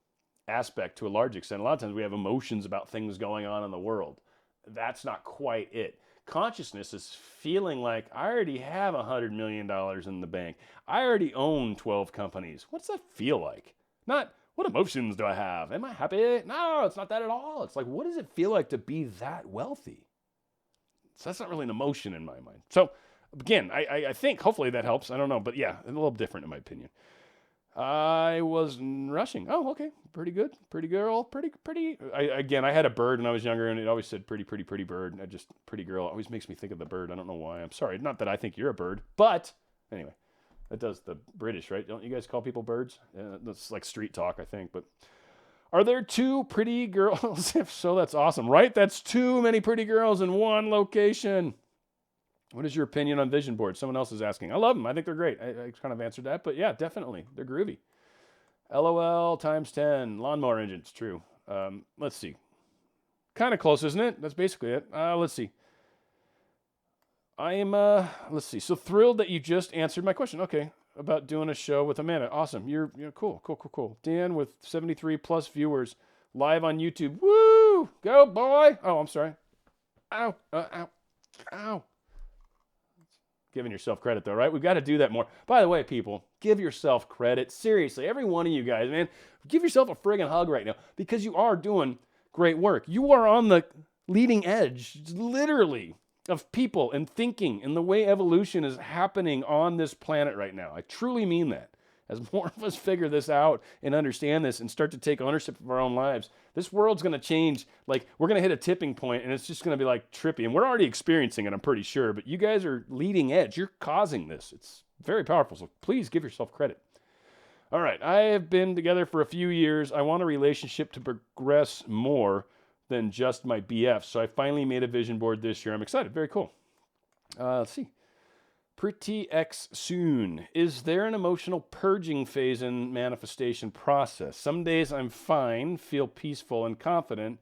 aspect to a large extent. A lot of times we have emotions about things going on in the world. That's not quite it. Consciousness is feeling like I already have $100 million in the bank. I already own 12 companies. What's that feel like? Not what emotions do I have? Am I happy? No, it's not that at all. It's like, what does it feel like to be that wealthy? So that's not really an emotion in my mind. So again, I think hopefully that helps. I don't know, but yeah, a little different in my opinion. I was rushing. Oh, okay. Pretty good. Pretty girl. Pretty. I had a bird when I was younger, and it always said pretty bird. Pretty girl always makes me think of the bird. I don't know why. I'm sorry. Not that I think you're a bird, but anyway, that does the British, right? Don't you guys call people birds? That's like street talk, I think. But are there two pretty girls? If so, that's awesome, right? That's too many pretty girls in one location. What is your opinion on vision boards? Someone else is asking. I love them. I think they're great. I kind of answered that, but yeah, definitely. They're groovy. LOL times 10. Lawnmower engines, true. Let's see. Kind of close, isn't it? That's basically it. Let's see. I am, let's see. So thrilled that you just answered my question. Okay. About doing a show with Amanda. Awesome. You're cool. Dan with 73 plus viewers live on YouTube. Woo! Go, boy. Oh, I'm sorry. Ow. Giving yourself credit though, right? We've got to do that more. By the way, people, give yourself credit. Seriously, every one of you guys, man, give yourself a friggin' hug right now because you are doing great work. You are on the leading edge, literally, of people and thinking and the way evolution is happening on this planet right now. I truly mean that. As more of us figure this out and understand this and start to take ownership of our own lives, this world's going to change. Like, we're going to hit a tipping point, and it's just going to be like trippy. And we're already experiencing it, I'm pretty sure. But you guys are leading edge. You're causing this. It's very powerful. So please give yourself credit. All right. I have been together for a few years. I want a relationship to progress more than just my BF. So I finally made a vision board this year. I'm excited. Very cool. Let's see. Pretty X soon. Is there an emotional purging phase in manifestation process? Some days I'm fine, feel peaceful and confident.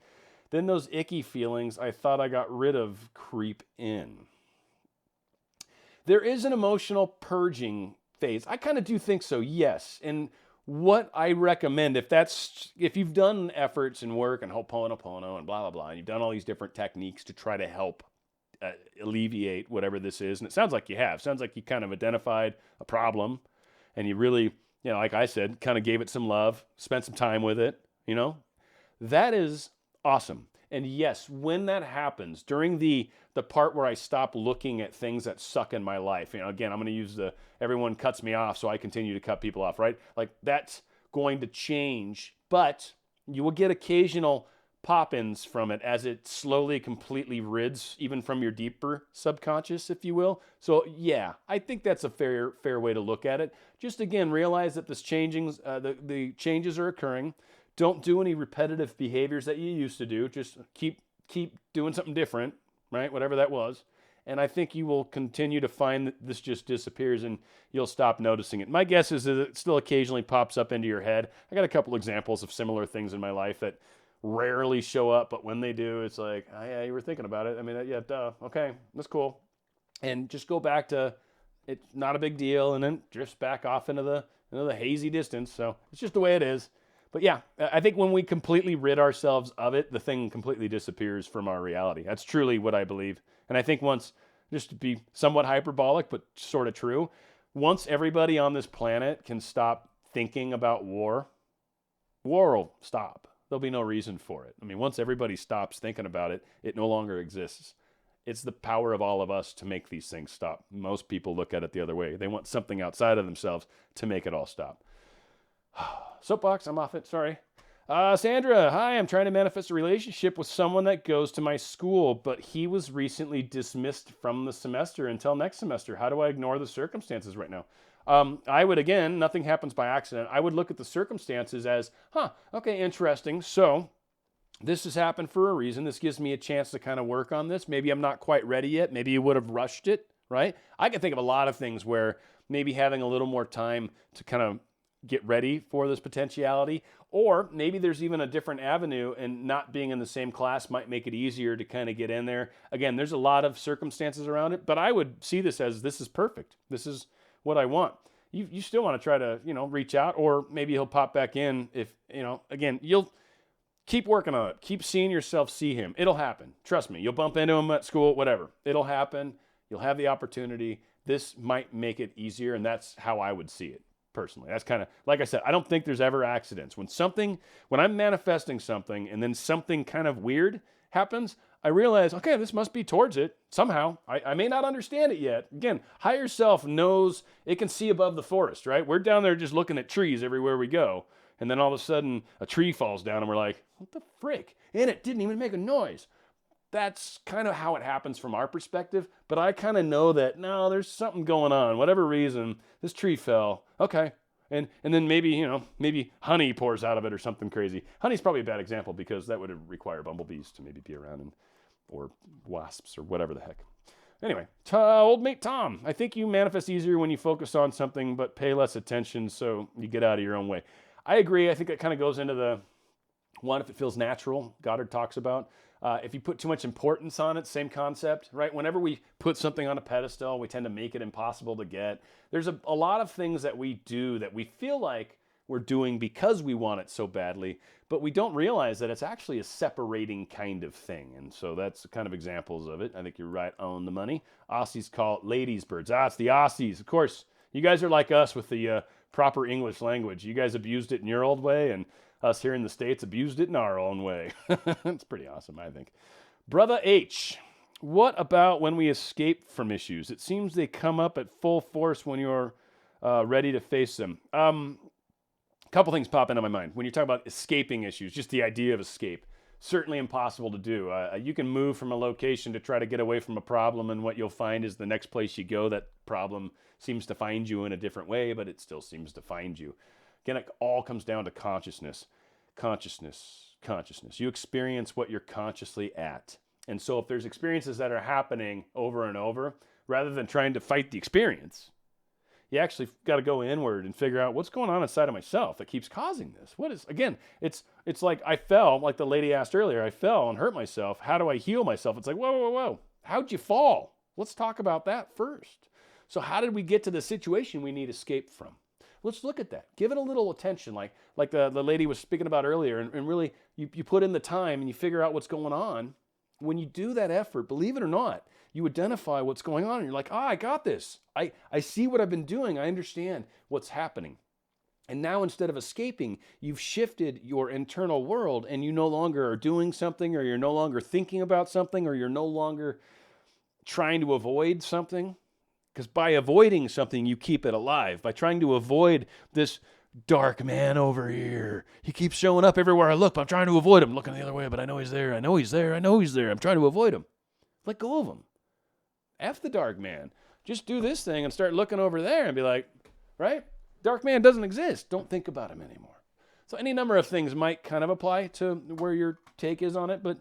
Then those icky feelings I thought I got rid of creep in. There is an emotional purging phase. I kind of do think so, yes. And what I recommend, if you've done efforts and work and Ho'oponopono and blah, blah, blah, and you've done all these different techniques to try to help alleviate whatever this is. And it sounds like you have. Sounds like you kind of identified a problem and you really, like I said, kind of gave it some love, spent some time with it, That is awesome. And yes, when that happens, during the part where I stop looking at things that suck in my life, again, I'm going to use everyone cuts me off, so I continue to cut people off, right? Like, that's going to change, but you will get occasional pop-ins from it as it slowly, completely rids, even from your deeper subconscious, if you will. So yeah, I think that's a fair way to look at it. Just again, realize that the changes are occurring. Don't do any repetitive behaviors that you used to do. Just keep doing something different, right? Whatever that was. And I think you will continue to find that this just disappears and you'll stop noticing it. My guess is that it still occasionally pops up into your head. I got a couple examples of similar things in my life that rarely show up, but when they do, it's like, oh, yeah, you were thinking about it. I mean, yeah, duh. Okay, that's cool. And just go back to it's not a big deal, and then drifts back off into the hazy distance. So it's just the way it is. But yeah, I think when we completely rid ourselves of it, the thing completely disappears from our reality. That's truly what I believe. And I think once, just to be somewhat hyperbolic, but sort of true, once everybody on this planet can stop thinking about war, war will stop. There'll be no reason for it. I mean, once everybody stops thinking about it, it no longer exists. It's the power of all of us to make these things stop. Most people look at it the other way. They want something outside of themselves to make it all stop. Soapbox, I'm off it, sorry. Sandra, hi, I'm trying to manifest a relationship with someone that goes to my school, but he was recently dismissed from the semester until next semester. How do I ignore the circumstances right now? I would, again, nothing happens by accident. I would look at the circumstances as, okay, interesting. So this has happened for a reason. This gives me a chance to kind of work on this. Maybe I'm not quite ready yet. Maybe you would have rushed it, right? I can think of a lot of things where maybe having a little more time to kind of get ready for this potentiality, or maybe there's even a different avenue and not being in the same class might make it easier to kind of get in there. Again, there's a lot of circumstances around it, but I would see this as this is perfect. This is what I want. You still want to try to, reach out, or maybe he'll pop back in if, again, you'll keep working on it. Keep seeing yourself see him. It'll happen. Trust me. You'll bump into him at school, whatever. It'll happen. You'll have the opportunity. This might make it easier, and that's how I would see it. Personally, that's kind of, like I said, I don't think there's ever accidents. When I'm manifesting something and then something kind of weird happens, I realize, okay, this must be towards it somehow. I may not understand it yet. Again, higher self knows it can see above the forest, right? We're down there just looking at trees everywhere we go. And then all of a sudden a tree falls down and we're like, what the frick? And it didn't even make a noise. That's kind of how it happens from our perspective. But I kind of know that, no, there's something going on. Whatever reason, this tree fell. Okay. And then maybe honey pours out of it or something crazy. Honey's probably a bad example because that would require bumblebees to maybe be around or wasps or whatever the heck. Anyway, old mate Tom, I think you manifest easier when you focus on something but pay less attention so you get out of your own way. I agree. I think that kind of goes into the one, if it feels natural, Goddard talks about. If you put too much importance on it, same concept, right? Whenever we put something on a pedestal, we tend to make it impossible to get. There's a lot of things that we do that we feel like we're doing because we want it so badly, but we don't realize that it's actually a separating kind of thing. And so that's kind of examples of it. I think you're right on the money. Aussies call it ladies' birds. It's the Aussies. Of course, you guys are like us with the proper English language. You guys abused it in your old way, and us here in the States abused it in our own way. It's pretty awesome, I think. Brother H, what about when we escape from issues? It seems they come up at full force when you're ready to face them. A couple things pop into my mind. When you talk about escaping issues, just the idea of escape, certainly impossible to do. You can move from a location to try to get away from a problem, and what you'll find is the next place you go, that problem seems to find you in a different way, but it still seems to find you. Again, it all comes down to consciousness. Consciousness. You experience what you're consciously at. And so if there's experiences that are happening over and over, rather than trying to fight the experience, you actually got to go inward and figure out what's going on inside of myself that keeps causing this. It's like I fell, like the lady asked earlier, I fell and hurt myself. How do I heal myself? It's like, whoa. How'd you fall? Let's talk about that first. So how did we get to the situation we need escape from? Let's look at that. Give it a little attention, like the lady was speaking about earlier, and really you put in the time and you figure out what's going on. When you do that effort, believe it or not, you identify what's going on and you're like, I got this. I see what I've been doing. I understand what's happening. And now instead of escaping, you've shifted your internal world and you no longer are doing something, or you're no longer thinking about something, or you're no longer trying to avoid something. Because by avoiding something, you keep it alive. By trying to avoid this dark man over here. He keeps showing up everywhere I look, but I'm trying to avoid him. I'm looking the other way, but I know he's there. I'm trying to avoid him. Let go of him. F the dark man. Just do this thing and start looking over there and be like, right? Dark man doesn't exist. Don't think about him anymore. So any number of things might kind of apply to where your take is on it, but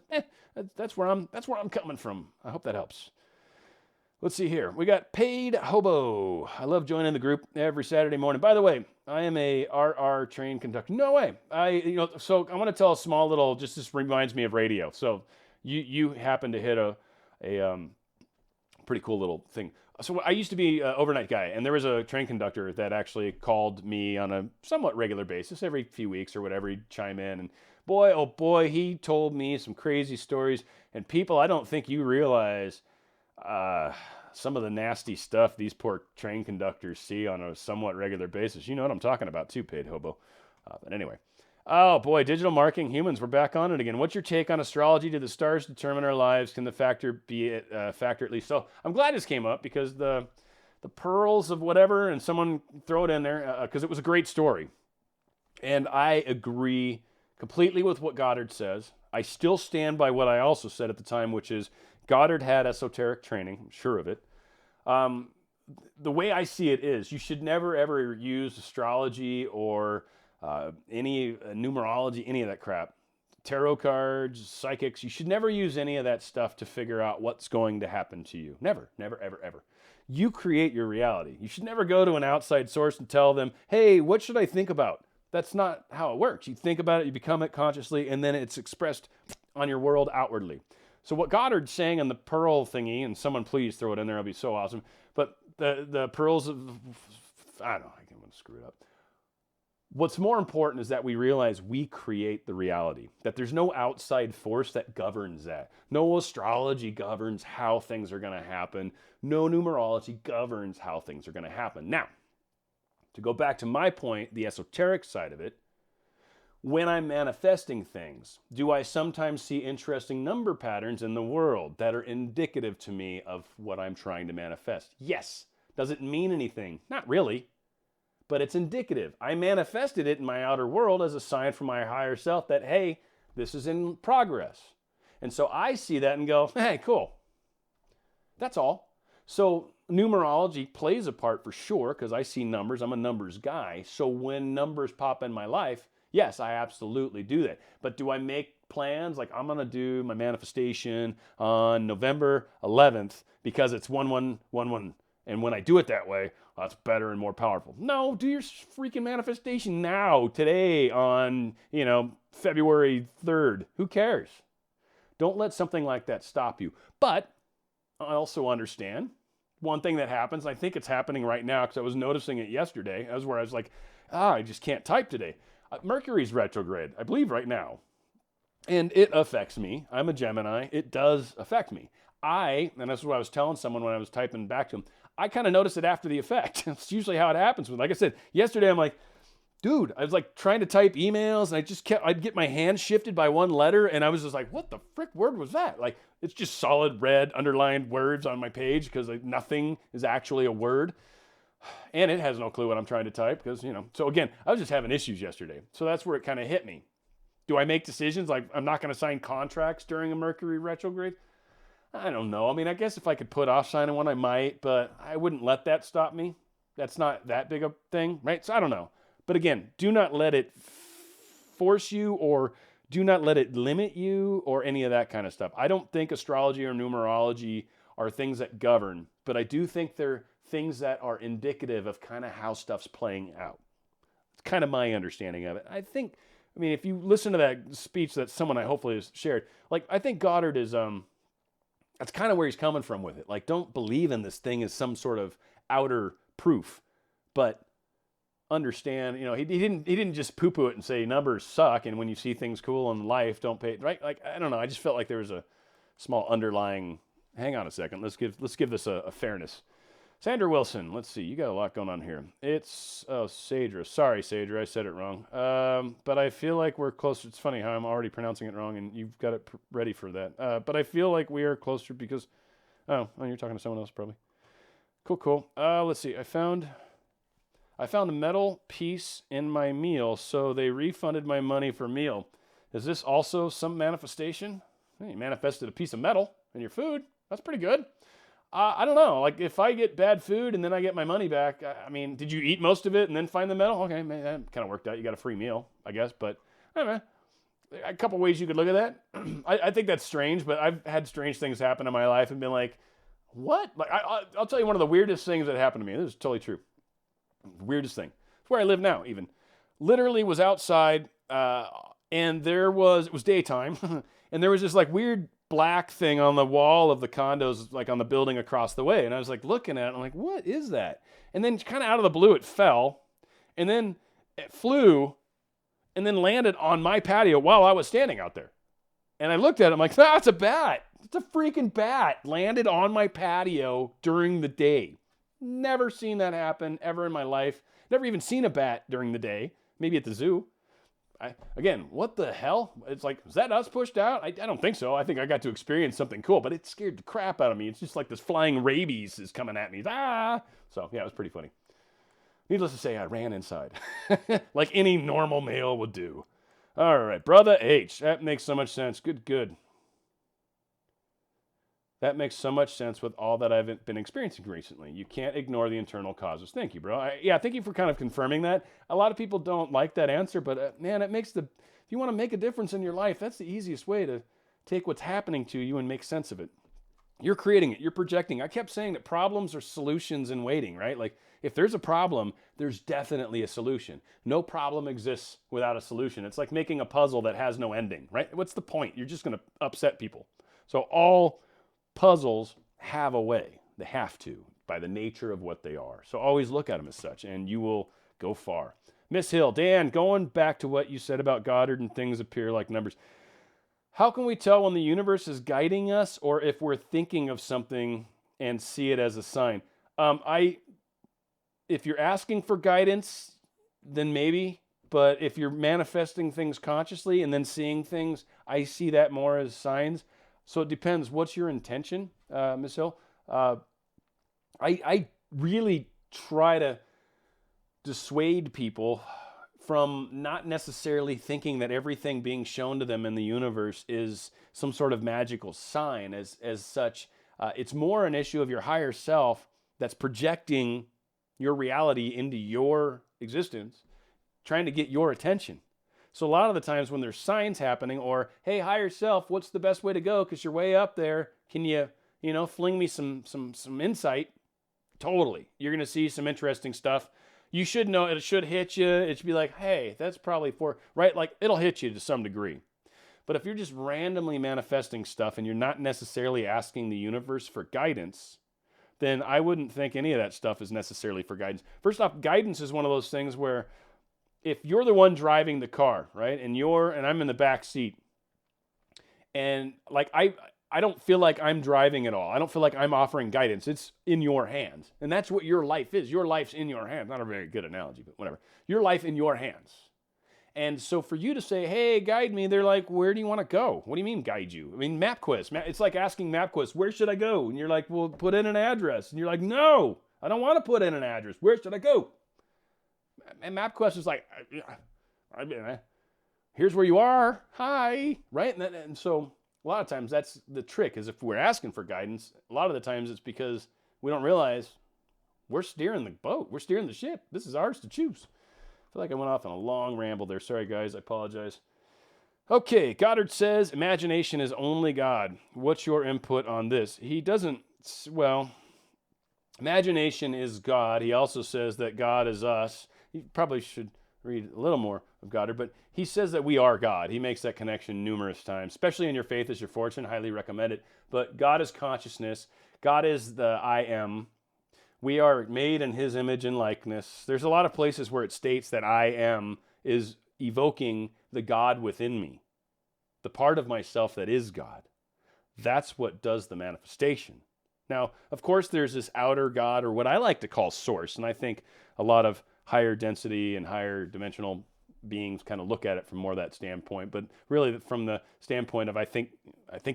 that's where I'm coming from. I hope that helps. Let's see here. We got Paid Hobo. I love joining the group every Saturday morning. By the way, I am a RR train conductor. No way. So I want to tell a small little, just this reminds me of radio. So you happen to hit a pretty cool little thing. So I used to be an overnight guy, and there was a train conductor that actually called me on a somewhat regular basis, every few weeks or whatever. He'd chime in, and boy, oh boy, he told me some crazy stories. And people, I don't think you realize some of the nasty stuff these poor train conductors see on a somewhat regular basis. You know what I'm talking about too, Paid Hobo. But anyway. Oh boy, digital marketing humans, we're back on it again. What's your take on astrology? Do the stars determine our lives? Can the factor be a factor at least? So I'm glad this came up because the pearls of whatever, and someone throw it in there because it was a great story. And I agree completely with what Goddard says. I still stand by what I also said at the time, which is Goddard had esoteric training, I'm sure of it. The way I see it is you should never ever use astrology or any numerology, any of that crap. Tarot cards, psychics, you should never use any of that stuff to figure out what's going to happen to you. Never, never, ever, ever. You create your reality. You should never go to an outside source and tell them, hey, what should I think about? That's not how it works. You think about it, you become it consciously, and then it's expressed on your world outwardly. So what Goddard's saying on the pearl thingy, and someone please throw it in there, it'll be so awesome. But the pearls of, I don't know, I'm going to screw it up. What's more important is that we realize we create the reality, that there's no outside force that governs that. No astrology governs how things are going to happen. No numerology governs how things are going to happen. Now, to go back to my point, the esoteric side of it, when I'm manifesting things, do I sometimes see interesting number patterns in the world that are indicative to me of what I'm trying to manifest? Yes. Does it mean anything? Not really. But it's indicative. I manifested it in my outer world as a sign from my higher self that, hey, this is in progress. And so I see that and go, hey, cool. That's all. So numerology plays a part for sure because I see numbers. I'm a numbers guy. So when numbers pop in my life, yes, I absolutely do that. But do I make plans? Like I'm going to do my manifestation on November 11th because it's 1111. And when I do it that way, that's better and more powerful. No, do your freaking manifestation now, today, on, February 3rd. Who cares? Don't let something like that stop you. But I also understand one thing that happens, I think it's happening right now because I was noticing it yesterday. That's where I was like, I just can't type today. Mercury's retrograde, I believe right now. And it affects me. I'm a Gemini. It does affect me. And that's what I was telling someone when I was typing back to him, I kind of noticed it after the effect. It's usually how it happens. Like I said, yesterday I'm like, dude, I was like trying to type emails and I'd get my hand shifted by one letter and I was just like, what the frick word was that? Like, it's just solid red underlined words on my page because nothing is actually a word. And it has no clue what I'm trying to type because, so again, I was just having issues yesterday. So that's where it kind of hit me. Do I make decisions? Like I'm not going to sign contracts during a Mercury retrograde? I don't know. I mean, I guess if I could put off signing one, I might, but I wouldn't let that stop me. That's not that big a thing, right? So I don't know. But again, do not let it force you or do not let it limit you or any of that kind of stuff. I don't think astrology or numerology are things that govern, but I do think they're things that are indicative of kind of how stuff's playing out. It's kind of my understanding of it. I mean, if you listen to that speech that someone I hopefully has shared, like I think Goddard is, that's kind of where he's coming from with it. Like, don't believe in this thing as some sort of outer proof, but understand, he didn't just poo-poo it and say numbers suck. And when you see things cool in life, don't pay it, right? Like, I don't know. I just felt like there was a small underlying, hang on a second. Let's give this a fairness. Sandra Wilson, let's see. You got a lot going on here. It's, Sadra. Sorry, Sadra, I said it wrong. But I feel like we're closer. It's funny how I'm already pronouncing it wrong, and you've got it ready for that. But I feel like we are closer because, you're talking to someone else probably. Cool. Let's see. I found a metal piece in my meal, so they refunded my money for meal. Is this also some manifestation? Hey, you manifested a piece of metal in your food. That's pretty good. I don't know. Like, if I get bad food and then I get my money back, I mean, did you eat most of it and then find the metal? Okay, man, that kind of worked out. You got a free meal, I guess. But, I don't know. A couple ways you could look at that. I think that's strange, but I've had strange things happen in my life and been like, what? Like, I'll tell you one of the weirdest things that happened to me. This is totally true. Weirdest thing. It's where I live now, even. Literally was outside, and it was daytime, and there was this like weird black thing on the wall of the condos, like on the building across the way. And I was like looking at it, I'm like, what is that? And then kind of out of the blue, it fell, and then it flew, and then landed on my patio while I was standing out there. And I looked at it, I'm like, that's a bat. It's a freaking bat. Landed on my patio during the day. Never seen that happen ever in my life. Never even seen a bat during the day. Maybe at the zoo. Again, what the hell? It's like, is that us pushed out? I don't think so. I think I got to experience something cool, but it scared the crap out of me. It's just like this flying rabies is coming at me. Ah! So, yeah, it was pretty funny. Needless to say, I ran inside. Like any normal male would do. All right, Brother H. That makes so much sense. Good. That makes so much sense with all that I've been experiencing recently. You can't ignore the internal causes. Thank you, bro. Thank you for kind of confirming that. A lot of people don't like that answer, but man, if you want to make a difference in your life, that's the easiest way to take what's happening to you and make sense of it. You're creating it. You're projecting. I kept saying that problems are solutions in waiting, right? Like if there's a problem, there's definitely a solution. No problem exists without a solution. It's like making a puzzle that has no ending, right? What's the point? You're just going to upset people. So all puzzles have a way. They have to, by the nature of what they are. So always look at them as such, and you will go far. Miss Hill, Dan, going back to what you said about Goddard and things appear like numbers. How can we tell when the universe is guiding us or if we're thinking of something and see it as a sign? If you're asking for guidance, then maybe. But if you're manifesting things consciously and then seeing things, I see that more as signs. So it depends. What's your intention, Ms. Hill? I really try to dissuade people from not necessarily thinking that everything being shown to them in the universe is some sort of magical sign as such. It's more an issue of your higher self that's projecting your reality into your existence, trying to get your attention. So a lot of the times when there's signs happening or, hey, higher self, what's the best way to go? Because you're way up there. Can you fling me some insight? Totally. You're going to see some interesting stuff. You should know, it should hit you. It should be like, hey, that's probably right? Like it'll hit you to some degree. But if you're just randomly manifesting stuff and you're not necessarily asking the universe for guidance, then I wouldn't think any of that stuff is necessarily for guidance. First off, guidance is one of those things where if you're the one driving the car, right, and I'm in the back seat, and like I don't feel like I'm driving at all. I don't feel like I'm offering guidance. It's in your hands, and that's what your life is. Your life's in your hands. Not a very good analogy, but whatever. Your life in your hands. And so for you to say, "Hey, guide me," they're like, "Where do you want to go?" What do you mean guide you? I mean, MapQuest. It's like asking MapQuest, "Where should I go?" And you're like, "Well, put in an address." And you're like, "No, I don't want to put in an address. Where should I go?" And MapQuest is like, here's where you are. Hi, right? And so a lot of times that's the trick is if we're asking for guidance, a lot of the times it's because we don't realize we're steering the boat. We're steering the ship. This is ours to choose. I feel like I went off on a long ramble there. Sorry, guys. I apologize. Okay, Goddard says, imagination is only God. What's your input on this? He doesn't, imagination is God. He also says that God is us. He probably should read a little more of Goddard, but he says that we are God. He makes that connection numerous times, especially in Your Faith is Your Fortune. Highly recommend it. But God is consciousness. God is the I am. We are made in His image and likeness. There's a lot of places where it states that I am is evoking the God within me, the part of myself that is God. That's what does the manifestation. Now, of course, there's this outer God, or what I like to call source, and I think a lot of higher density and higher dimensional beings kind of look at it from more that standpoint, but really from the standpoint of I think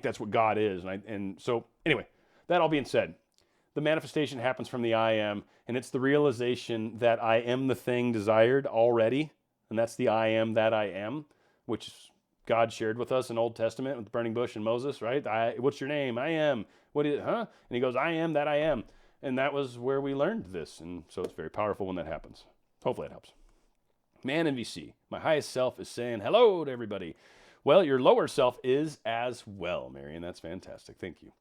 that's what God is, and so anyway, that all being said, the manifestation happens from the I am, and it's the realization that I am the thing desired already, and that's the I am that I am, which God shared with us in Old Testament with the burning bush and Moses, right? What's your name? I am. What is it? Huh? And he goes, I am that I am, and that was where we learned this, and so it's very powerful when that happens. Hopefully it helps. Man NVC, my highest self is saying hello to everybody. Well, your lower self is as well, Marion. That's fantastic. Thank you.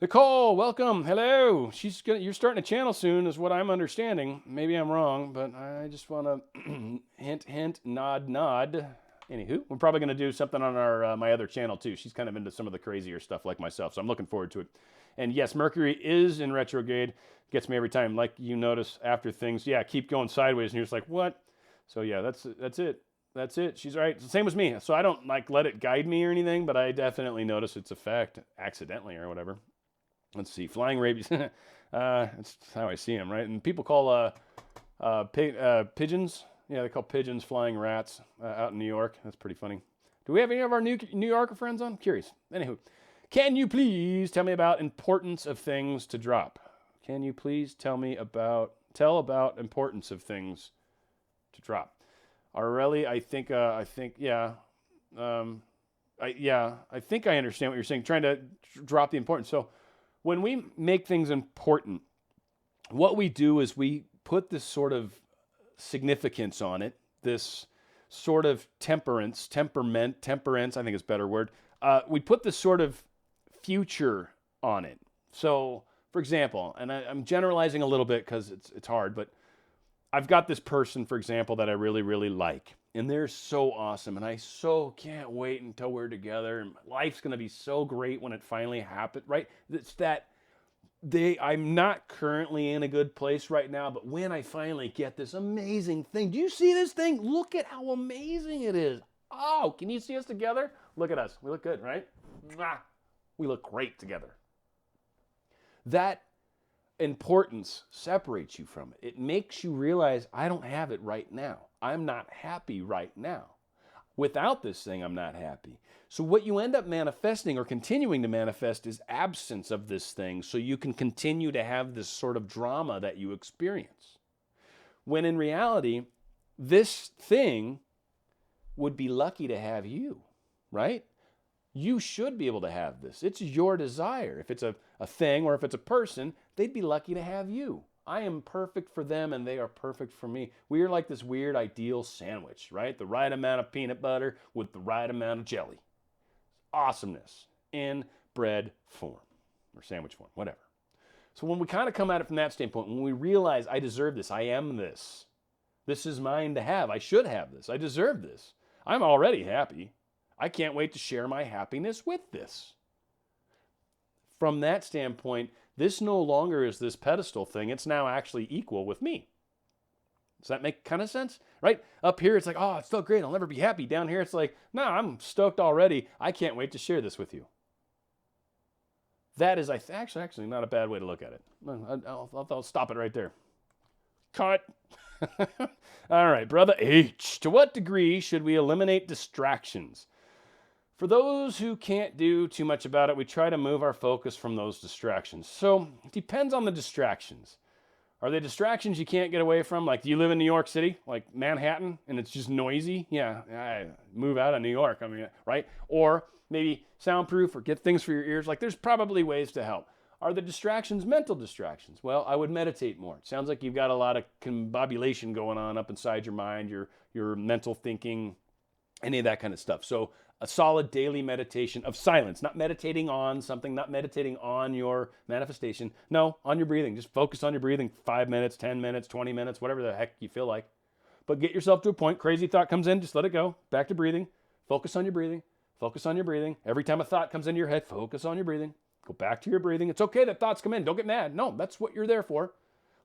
Nicole, welcome. Hello. You're starting a channel soon, is what I'm understanding. Maybe I'm wrong, but I just want to hint, hint, nod, nod. Anywho, we're probably going to do something on our my other channel too. She's kind of into some of the crazier stuff like myself, so I'm looking forward to it. And yes, Mercury is in retrograde. Gets me every time. Like you notice after things, yeah, keep going sideways, and you're just like, what? So yeah, that's it. That's it. She's right. Same as me. So I don't like let it guide me or anything, but I definitely notice its effect accidentally or whatever. Let's see, flying rabies. That's how I see them, right? And people call pigeons. Yeah, they call pigeons flying rats out in New York. That's pretty funny. Do we have any of our New Yorker friends on? Curious. Anywho, can you please tell me about importance of things to drop? Can you please tell about importance of things to drop? Areli, I think, yeah. I think I understand what you're saying. Trying to drop the importance. So when we make things important, what we do is we put this sort of significance on it, this sort of temperance, I think is a better word. We put this sort of future on it. So, for example, and I'm generalizing a little bit because it's hard, but I've got this person, for example, that I really, really like. And they're so awesome. And I so can't wait until we're together. And life's going to be so great when it finally happens, right? It's that I'm not currently in a good place right now, but when I finally get this amazing thing, do you see this thing? Look at how amazing it is. Oh, can you see us together? Look at us. We look good, right? We look great together. That importance separates you from it. It makes you realize I don't have it right now. I'm not happy right now. Without this thing, I'm not happy. So what you end up manifesting or continuing to manifest is absence of this thing so you can continue to have this sort of drama that you experience. When in reality, this thing would be lucky to have you, right? You should be able to have this. It's your desire. If it's a thing or if it's a person, they'd be lucky to have you. I am perfect for them and they are perfect for me. We are like this weird ideal sandwich, right? The right amount of peanut butter with the right amount of jelly. Awesomeness in bread form or sandwich form, whatever. So when we kind of come at it from that standpoint, when we realize I deserve this, I am this. This is mine to have. I should have this. I deserve this. I'm already happy. I can't wait to share my happiness with this. From that standpoint, this no longer is this pedestal thing. It's now actually equal with me. Does that make kind of sense? Right? Up here, it's like, oh, it's so great. I'll never be happy. Down here, it's like, no, I'm stoked already. I can't wait to share this with you. That is actually not a bad way to look at it. I'll stop it right there. Cut. All right, Brother H. To what degree should we eliminate distractions? For those who can't do too much about it, we try to move our focus from those distractions. So it depends on the distractions. Are they distractions you can't get away from? Like, do you live in New York City, like Manhattan, and it's just noisy? Yeah, I move out of New York, I mean, right? Or maybe soundproof or get things for your ears. Like, there's probably ways to help. Are the distractions mental distractions? Well, I would meditate more. It sounds like you've got a lot of combobulation going on up inside your mind, your mental thinking, any of that kind of stuff. So a solid daily meditation of silence, not meditating on something, not meditating on your manifestation. No, on your breathing. Just focus on your breathing 5 minutes, 10 minutes, 20 minutes, whatever the heck you feel like. But get yourself to a point. Crazy thought comes in, just let it go. Back to breathing. Focus on your breathing. Focus on your breathing. Every time a thought comes into your head, focus on your breathing. Go back to your breathing. It's okay that thoughts come in. Don't get mad. No, that's what you're there for.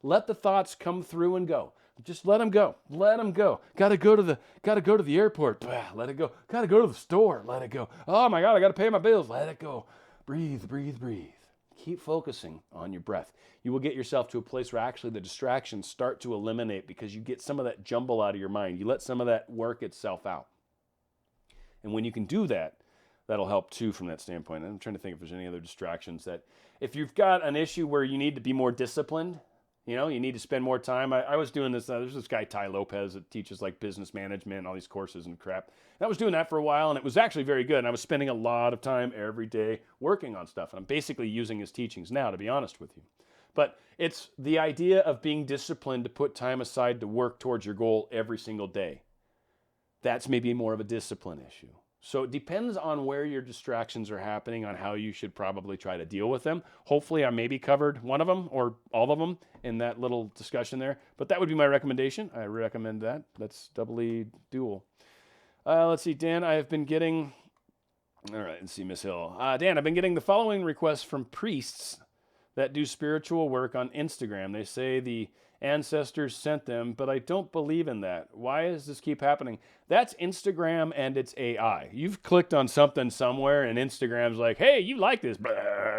Let the thoughts come through and go. Just let them go. Let them go. Gotta go to the airport. Let it go. Gotta go to the store. Let it go. Oh my God, I gotta pay my bills. Let it go. Breathe, breathe, breathe. Keep focusing on your breath. You will get yourself to a place where actually the distractions start to eliminate because you get some of that jumble out of your mind. You let some of that work itself out. And when you can do that, that'll help too from that standpoint. I'm trying to think if there's any other distractions that, if you've got an issue where you need to be more disciplined, you know, you need to spend more time. I was doing this. There's this guy, Ty Lopez, that teaches like business management and all these courses and crap. And I was doing that for a while, and it was actually very good. And I was spending a lot of time every day working on stuff. And I'm basically using his teachings now, to be honest with you. But it's the idea of being disciplined to put time aside to work towards your goal every single day. That's maybe more of a discipline issue. So it depends on where your distractions are happening, on how you should probably try to deal with them. Hopefully I maybe covered one of them or all of them in that little discussion there, but that would be my recommendation. I recommend that. That's doubly dual. Let's see, Dan, I have been getting, all right, let's see, Miss Hill. Dan, I've been getting the following requests from priests that do spiritual work on Instagram. They say the ancestors sent them, but I don't believe in that. Why does this keep happening? That's Instagram and it's AI. You've clicked on something somewhere and Instagram's like, hey, you like this,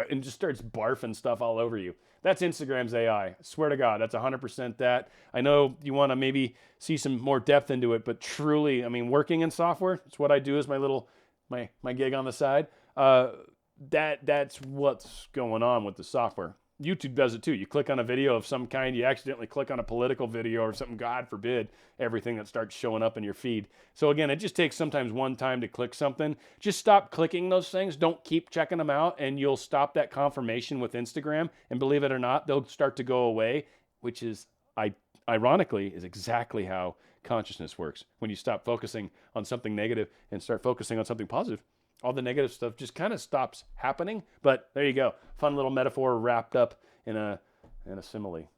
and just starts barfing stuff all over you. That's Instagram's AI. I swear to God, that's 100% that. I know you want to maybe see some more depth into it, but truly, I mean, working in software, it's what I do as my little, my gig on the side. That's what's going on with the software. YouTube does it too. You click on a video of some kind, you accidentally click on a political video or something, God forbid, everything that starts showing up in your feed. So again, it just takes sometimes one time to click something. Just stop clicking those things. Don't keep checking them out, and you'll stop that confirmation with Instagram. And believe it or not, they'll start to go away, which is, ironically, is exactly how consciousness works. When you stop focusing on something negative and start focusing on something positive, all the negative stuff just kind of stops happening. But there you go. Fun little metaphor wrapped up in a simile.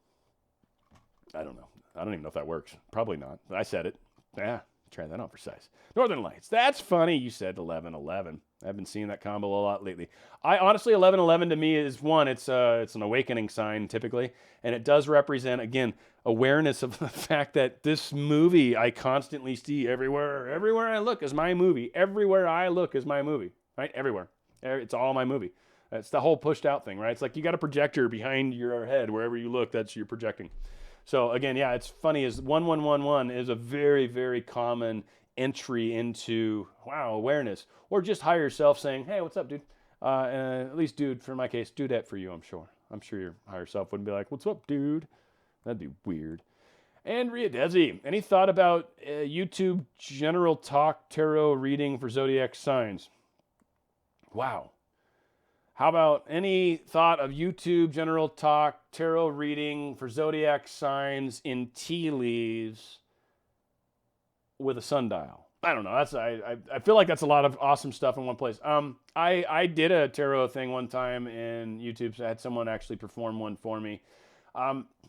I don't know. I don't even know if that works. Probably not. But I said it. Yeah, try that on for size. Northern Lights. That's funny. You said 11-11. I've been seeing that combo a lot lately. I honestly, 11-11 to me is one. It's an awakening sign typically, and it does represent, again, awareness of the fact that this movie I constantly see everywhere. Everywhere I look is my movie. Everywhere I look is my movie. Right? Everywhere. It's all my movie. It's the whole pushed out thing, right? It's like you got a projector behind your head wherever you look. That's you're projecting. So again, yeah, it's funny. Is 1111 is a very, very common entry into awareness, or just higher self saying, hey, what's up, dude? At least, dude, for my case, do that for you. I'm sure your higher self wouldn't be like, what's up, dude? That'd be weird. Andrea Desi, any thought about YouTube general talk tarot reading for zodiac signs? Wow. How about any thought of YouTube general talk tarot reading for zodiac signs in tea leaves with a sundial? I don't know. I feel like that's a lot of awesome stuff in one place. I did a tarot thing one time in YouTube. So I had someone actually perform one for me.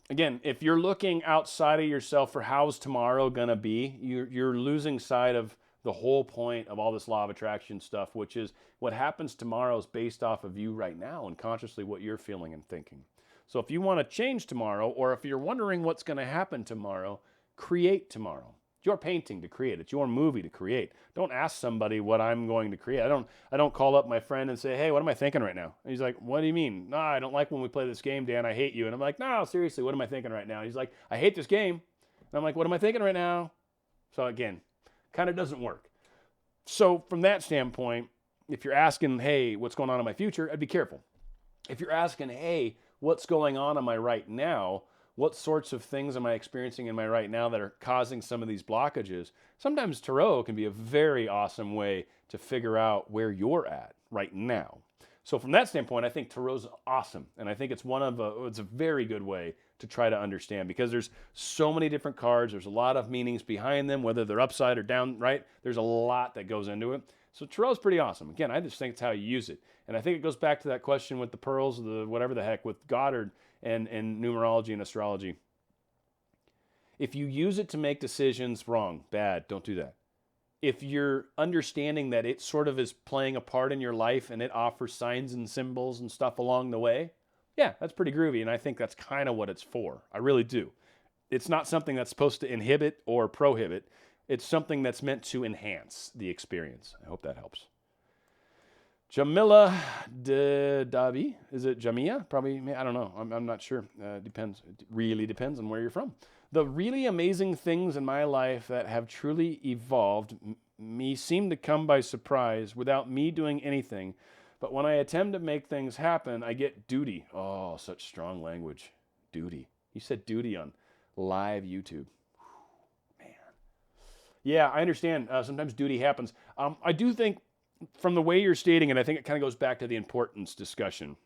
Again, if you're looking outside of yourself for how's tomorrow gonna be, you're losing sight of the whole point of all this law of attraction stuff, which is what happens tomorrow is based off of you right now and consciously what you're feeling and thinking. So if you want to change tomorrow, or if you're wondering what's going to happen tomorrow, create tomorrow. It's your painting to create. It's your movie to create. Don't ask somebody what I'm going to create. I don't call up my friend and say, hey, what am I thinking right now? And he's like, what do you mean? No, I don't like when we play this game, Dan. I hate you. And I'm like, no, seriously, what am I thinking right now? He's like, I hate this game. And I'm like, what am I thinking right now? So again, kind of doesn't work. So from that standpoint, if you're asking, hey, what's going on in my future, I'd be careful. If you're asking, hey, what's going on in my right now, what sorts of things am I experiencing in my right now that are causing some of these blockages, sometimes tarot can be a very awesome way to figure out where you're at right now. So from that standpoint, I think tarot's awesome. And I think it's it's a very good way to try to understand, because there's so many different cards. There's a lot of meanings behind them, whether they're upside or down, right? There's a lot that goes into it. So tarot's pretty awesome. Again, I just think it's how you use it. And I think it goes back to that question with the pearls, the whatever the heck, with Goddard and numerology and astrology. If you use it to make decisions, wrong, bad, don't do that. If you're understanding that it sort of is playing a part in your life and it offers signs and symbols and stuff along the way, yeah, that's pretty groovy. And I think that's kind of what it's for. I really do. It's not something that's supposed to inhibit or prohibit. It's something that's meant to enhance the experience. I hope that helps. Jamila Davi, is it Jamia? Probably, I don't know. I'm not sure. Depends. It really depends on where you're from. The really amazing things in my life that have truly evolved me seem to come by surprise without me doing anything. But when I attempt to make things happen, I get duty. Oh, such strong language. Duty. You said duty on live YouTube. Man. Yeah, I understand. Sometimes duty happens. I do think from the way you're stating it, I think it kind of goes back to the importance discussion.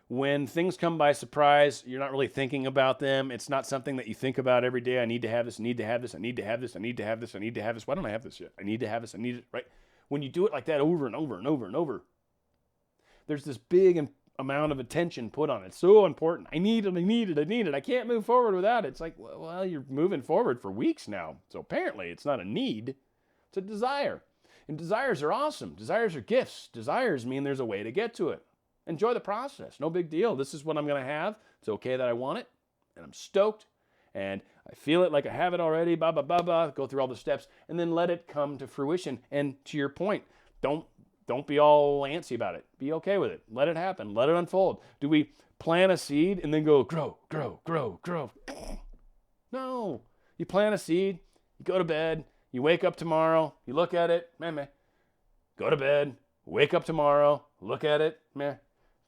When things come by surprise, you're not really thinking about them. It's not something that you think about every day. I need to have this, I need to have this, I need to have this, I need to have this, I need to have this. Why don't I have this yet? I need to have this, I need it, right? when you do it like that over and over and over and over, there's this big amount of attention put on it. It's so important. I need it. I can't move forward without it. It's like, well, you're moving forward for weeks now. So apparently it's not a need, it's a desire. And desires are awesome. Desires are gifts. Desires mean there's a way to get to it. Enjoy the process. No big deal. This is what I'm going to have. It's okay that I want it. And I'm stoked. And I feel it like I have it already. Blah, blah, blah, blah. Go through all the steps. And then let it come to fruition. And to your point, don't be all antsy about it. Be okay with it. Let it happen. Let it unfold. Do we plant a seed and then go grow, grow, grow, grow? No. You plant a seed. You go to bed. You wake up tomorrow. You look at it. Meh. Go to bed. Wake up tomorrow. Look at it. Meh.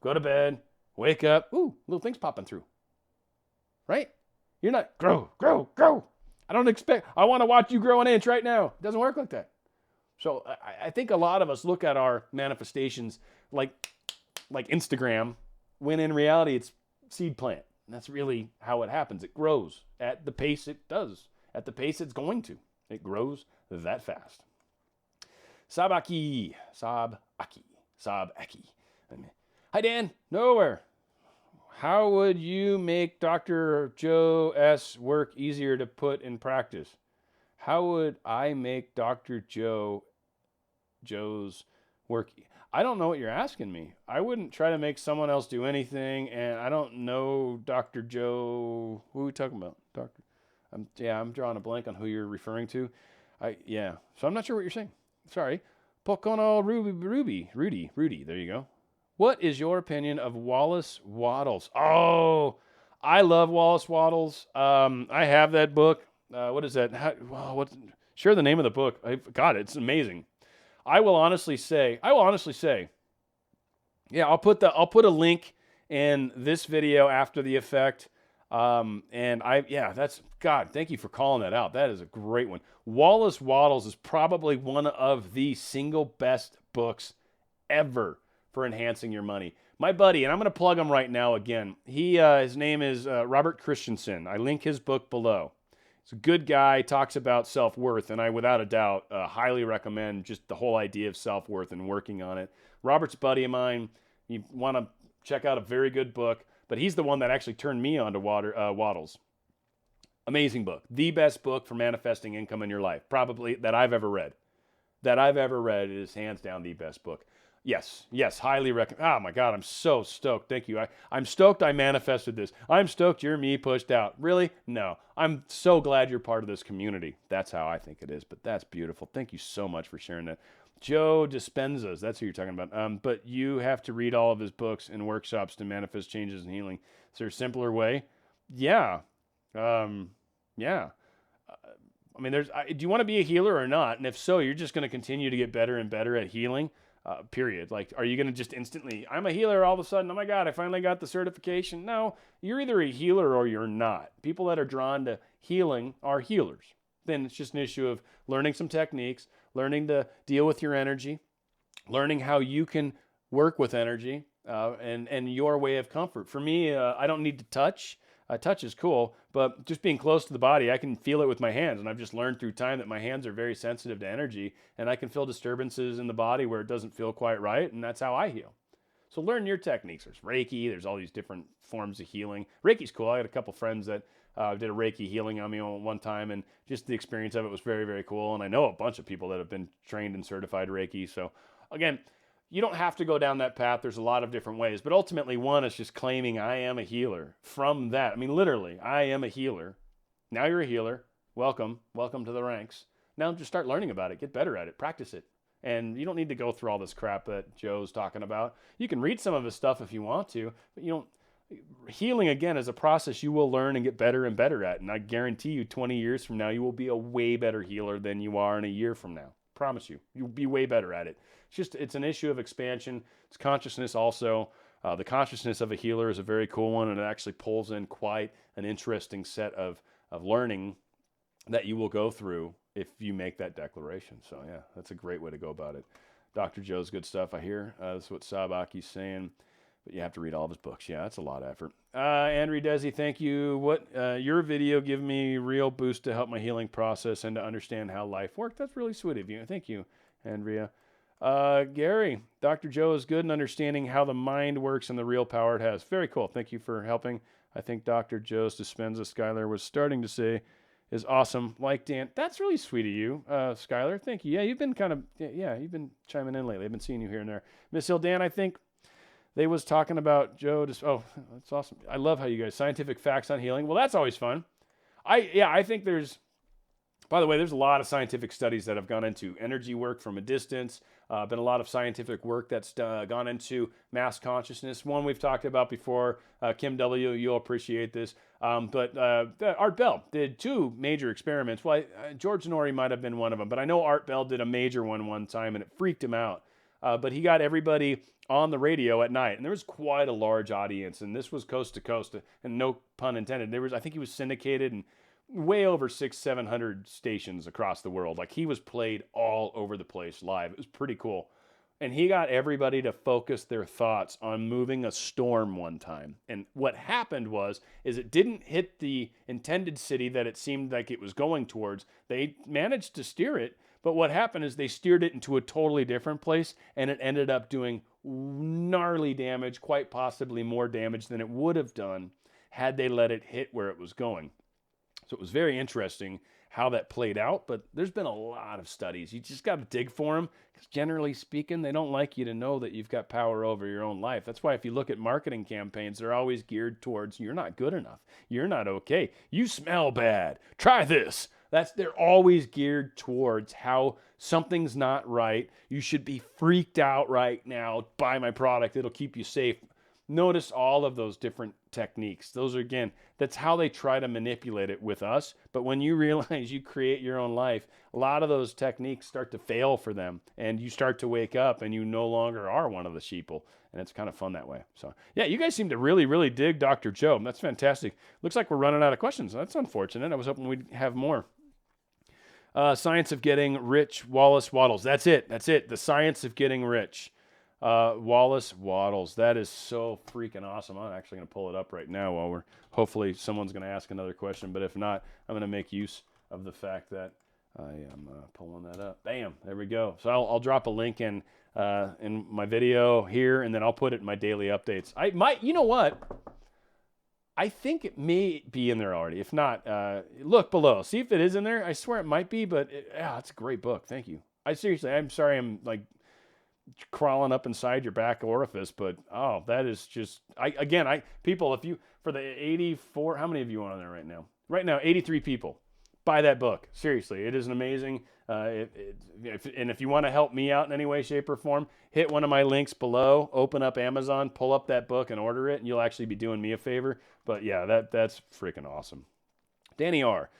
Go to bed, wake up, ooh, little things popping through, right? You're not, grow. I want to watch you grow an inch right now. It doesn't work like that. So I think a lot of us look at our manifestations like Instagram, when in reality it's seed plant. And that's really how it happens. It grows at the pace it does, at the pace it's going to. It grows that fast. Sabaki. Hi, Dan. Nowhere. How would you make Dr. Joe S. work easier to put in practice? How would I make Dr. Joe's work? I don't know what you're asking me. I wouldn't try to make someone else do anything, and I don't know Dr. Joe. Who are we talking about? I'm drawing a blank on who you're referring to. So I'm not sure what you're saying. Sorry. Pocono Rudy. There you go. What is your opinion of Wallace Wattles? Oh, I love Wallace Wattles. I have that book. What is that? Share the name of the book. God, it's amazing. I will honestly say. Yeah, I'll put a link in this video after the effect. That's God. Thank you for calling that out. That is a great one. Wallace Wattles is probably one of the single best books ever for enhancing your money. My buddy, and I'm going to plug him right now again. His name is Robert Christensen. I link his book below. He's a good guy, talks about self-worth, and I, without a doubt, highly recommend just the whole idea of self-worth and working on it. Robert's a buddy of mine. You want to check out a very good book, but he's the one that actually turned me on to Wattles. Amazing book. The best book for manifesting income in your life, probably, that I've ever read. It is hands down the best book. Yes, highly recommend. Oh my God, I'm so stoked. Thank you. I'm stoked I manifested this. I'm stoked you're me pushed out. Really? No. I'm so glad you're part of this community. That's how I think it is, but that's beautiful. Thank you so much for sharing that. Joe Dispenza's, that's who you're talking about. But you have to read all of his books and workshops to manifest changes in healing. Is there a simpler way? Yeah. Do you want to be a healer or not? And if so, you're just going to continue to get better and better at healing. Period. Like, are you going to just instantly, I'm a healer all of a sudden, oh my God, I finally got the certification? No, you're either a healer or you're not. People that are drawn to healing are healers. Then it's just an issue of learning some techniques, learning to deal with your energy, learning how you can work with energy, and your way of comfort. For me, I don't need to touch. Touch is cool, but just being close to the body, I can feel it with my hands. And I've just learned through time that my hands are very sensitive to energy, and I can feel disturbances in the body where it doesn't feel quite right, and that's how I heal. So learn your techniques. There's Reiki. There's all these different forms of healing. Reiki's cool. I had a couple friends that did a Reiki healing on me one time, and just the experience of it was very, very cool. And I know a bunch of people that have been trained and certified Reiki. So again, you don't have to go down that path. There's a lot of different ways. But ultimately, one is just claiming I am a healer. From that, I mean, literally, I am a healer. Now you're a healer. Welcome to the ranks. Now just start learning about it. Get better at it. Practice it. And you don't need to go through all this crap that Joe's talking about. You can read some of his stuff if you want to, but you don't. Healing, again, is a process you will learn and get better and better at. And I guarantee you 20 years from now, you will be a way better healer than you are in a year from now. Promise you. You'll be way better at it. It's an issue of expansion. It's consciousness also. The consciousness of a healer is a very cool one, and it actually pulls in quite an interesting set of learning that you will go through if you make that declaration. So yeah, that's a great way to go about it. Dr. Joe's good stuff, I hear. That's what Sabaki's saying. But you have to read all of his books. Yeah, that's a lot of effort. Andrea Desi, thank you. Your video gave me real boost to help my healing process and to understand how life works. That's really sweet of you. Thank you, Andrea. Gary, Dr. Joe is good in understanding how the mind works and the real power it has. Very cool. Thank you for helping. I think Dr. Joe's Dispenza, Skylar was starting to say, is awesome. Like Dan. That's really sweet of you, Skylar. Thank you. Yeah, you've been you've been chiming in lately. I've been seeing you here and there. Miss Hill, Dan, I think they was talking about Joe. Oh, that's awesome. I love how you guys, scientific facts on healing. Well, that's always fun. I think there's, by the way, there's a lot of scientific studies that have gone into energy work from a distance. Been a lot of scientific work that's gone into mass consciousness. One we've talked about before, Kim W., you'll appreciate this. But Art Bell did 2 major experiments. Well, George Norrie might have been one of them, but I know Art Bell did a major one time, and it freaked him out. But he got everybody on the radio at night, and there was quite a large audience, and this was coast to coast, and no pun intended. I think he was syndicated and way over 600-700 stations across the world. Like, he was played all over the place live. It was pretty cool. And he got everybody to focus their thoughts on moving a storm one time. And what happened is it didn't hit the intended city that it seemed like it was going towards. They managed to steer it, but what happened is they steered it into a totally different place, and it ended up doing gnarly damage, quite possibly more damage than it would have done had they let it hit where it was going. So it was very interesting how that played out, but there's been a lot of studies. You just got to dig for them, because generally speaking, they don't like you to know that you've got power over your own life. That's why if you look at marketing campaigns, they're always geared towards, you're not good enough. You're not okay. You smell bad. Try this. They're always geared towards how something's not right. You should be freaked out right now. Buy my product. It'll keep you safe. Notice all of those different techniques. Those are, again, that's how they try to manipulate it with us. But when you realize you create your own life, a lot of those techniques start to fail for them, and you start to wake up and you no longer are one of the sheeple. And it's kind of fun that way. So yeah, you guys seem to really, really dig Dr. Joe. That's fantastic. Looks like we're running out of questions. That's unfortunate. I was hoping we'd have more. Science of Getting Rich, Wallace Waddles. That's it. The Science of Getting Rich. Wallace Waddles. That is so freaking awesome. I'm actually going to pull it up right now while hopefully someone's going to ask another question, but if not, I'm going to make use of the fact that I am pulling that up. Bam, there we go. So I'll drop a link in my video here, and then I'll put it in my daily updates. You know what? I think it may be in there already. If not, look below. See if it is in there. I swear it might be, but it's a great book. Thank you. I'm sorry I'm like crawling up inside your back orifice, but that is just, people, if you, for the 84, how many of you are on there right now? Right now, 83 people. Buy that book. Seriously, it is an amazing, and if you want to help me out in any way, shape, or form, hit one of my links below, open up Amazon, pull up that book and order it, and you'll actually be doing me a favor. But yeah, that's freaking awesome. Danny R.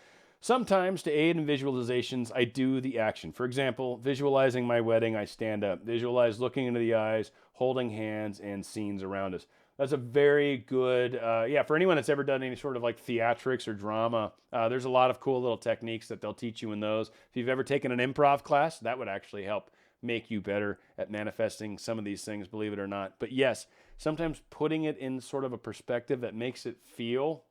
Sometimes to aid in visualizations, I do the action. For example, visualizing my wedding, I stand up. Visualize looking into the eyes, holding hands, and scenes around us. That's a very good, for anyone that's ever done any sort of like theatrics or drama, there's a lot of cool little techniques that they'll teach you in those. If you've ever taken an improv class, that would actually help make you better at manifesting some of these things, believe it or not. But yes, sometimes putting it in sort of a perspective that makes it feel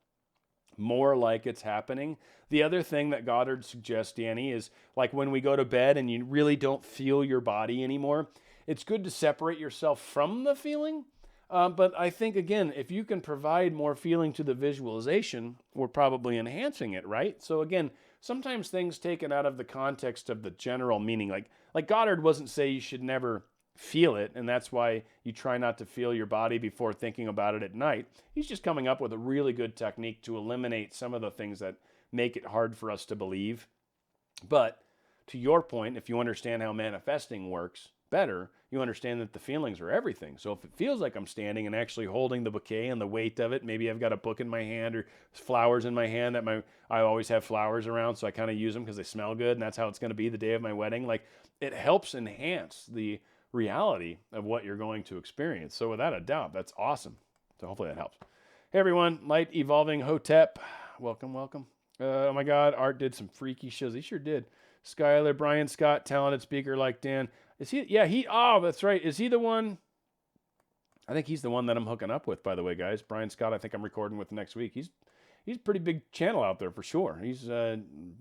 more like it's happening. The other thing that Goddard suggests, Danny, is like when we go to bed and you really don't feel your body anymore, it's good to separate yourself from the feeling. But I think, again, if you can provide more feeling to the visualization, we're probably enhancing it, right? So again, sometimes things taken out of the context of the general meaning, like Goddard wasn't say you should never feel it, and that's why you try not to feel your body before thinking about it at night. He's just coming up with a really good technique to eliminate some of the things that make it hard for us to believe. But to your point, if you understand how manifesting works better, you understand that the feelings are everything. So if it feels like I'm standing and actually holding the bouquet and the weight of it, maybe I've got a book in my hand or flowers in my hand I always have flowers around, so I kind of use them because they smell good, and that's how it's going to be the day of my wedding. Like, it helps enhance the reality of what you're going to experience. So without a doubt, that's awesome. So hopefully that helps. Hey everyone, Light Evolving Hotep, welcome. Oh my God, Art did some freaky shows. He sure did. Skylar, Brian Scott, talented speaker like Dan. Is he? Yeah, that's right. Is he the one? I think he's the one that I'm hooking up with, by the way, guys. Brian Scott, I think I'm recording with next week. He's a pretty big channel out there for sure. He's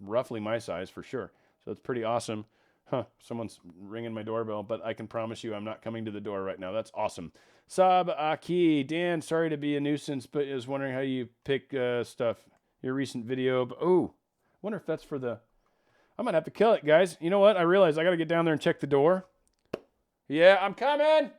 roughly my size for sure. So it's pretty awesome. Huh, someone's ringing my doorbell, but I can promise you I'm not coming to the door right now. That's awesome. Sab Aki, Dan, sorry to be a nuisance, but I was wondering how you pick stuff. Your recent video, but I wonder if that's for the... I'm going to have to kill it, guys. You know what? I realized I got to get down there and check the door. Yeah, I'm coming.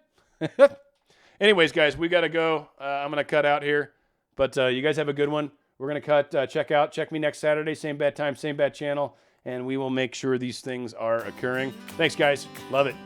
Anyways, guys, we got to go. I'm going to cut out here, but you guys have a good one. We're going to cut. Check me next Saturday, same bad time, same bad channel, and we will make sure these things are occurring. Thanks, guys. Love it.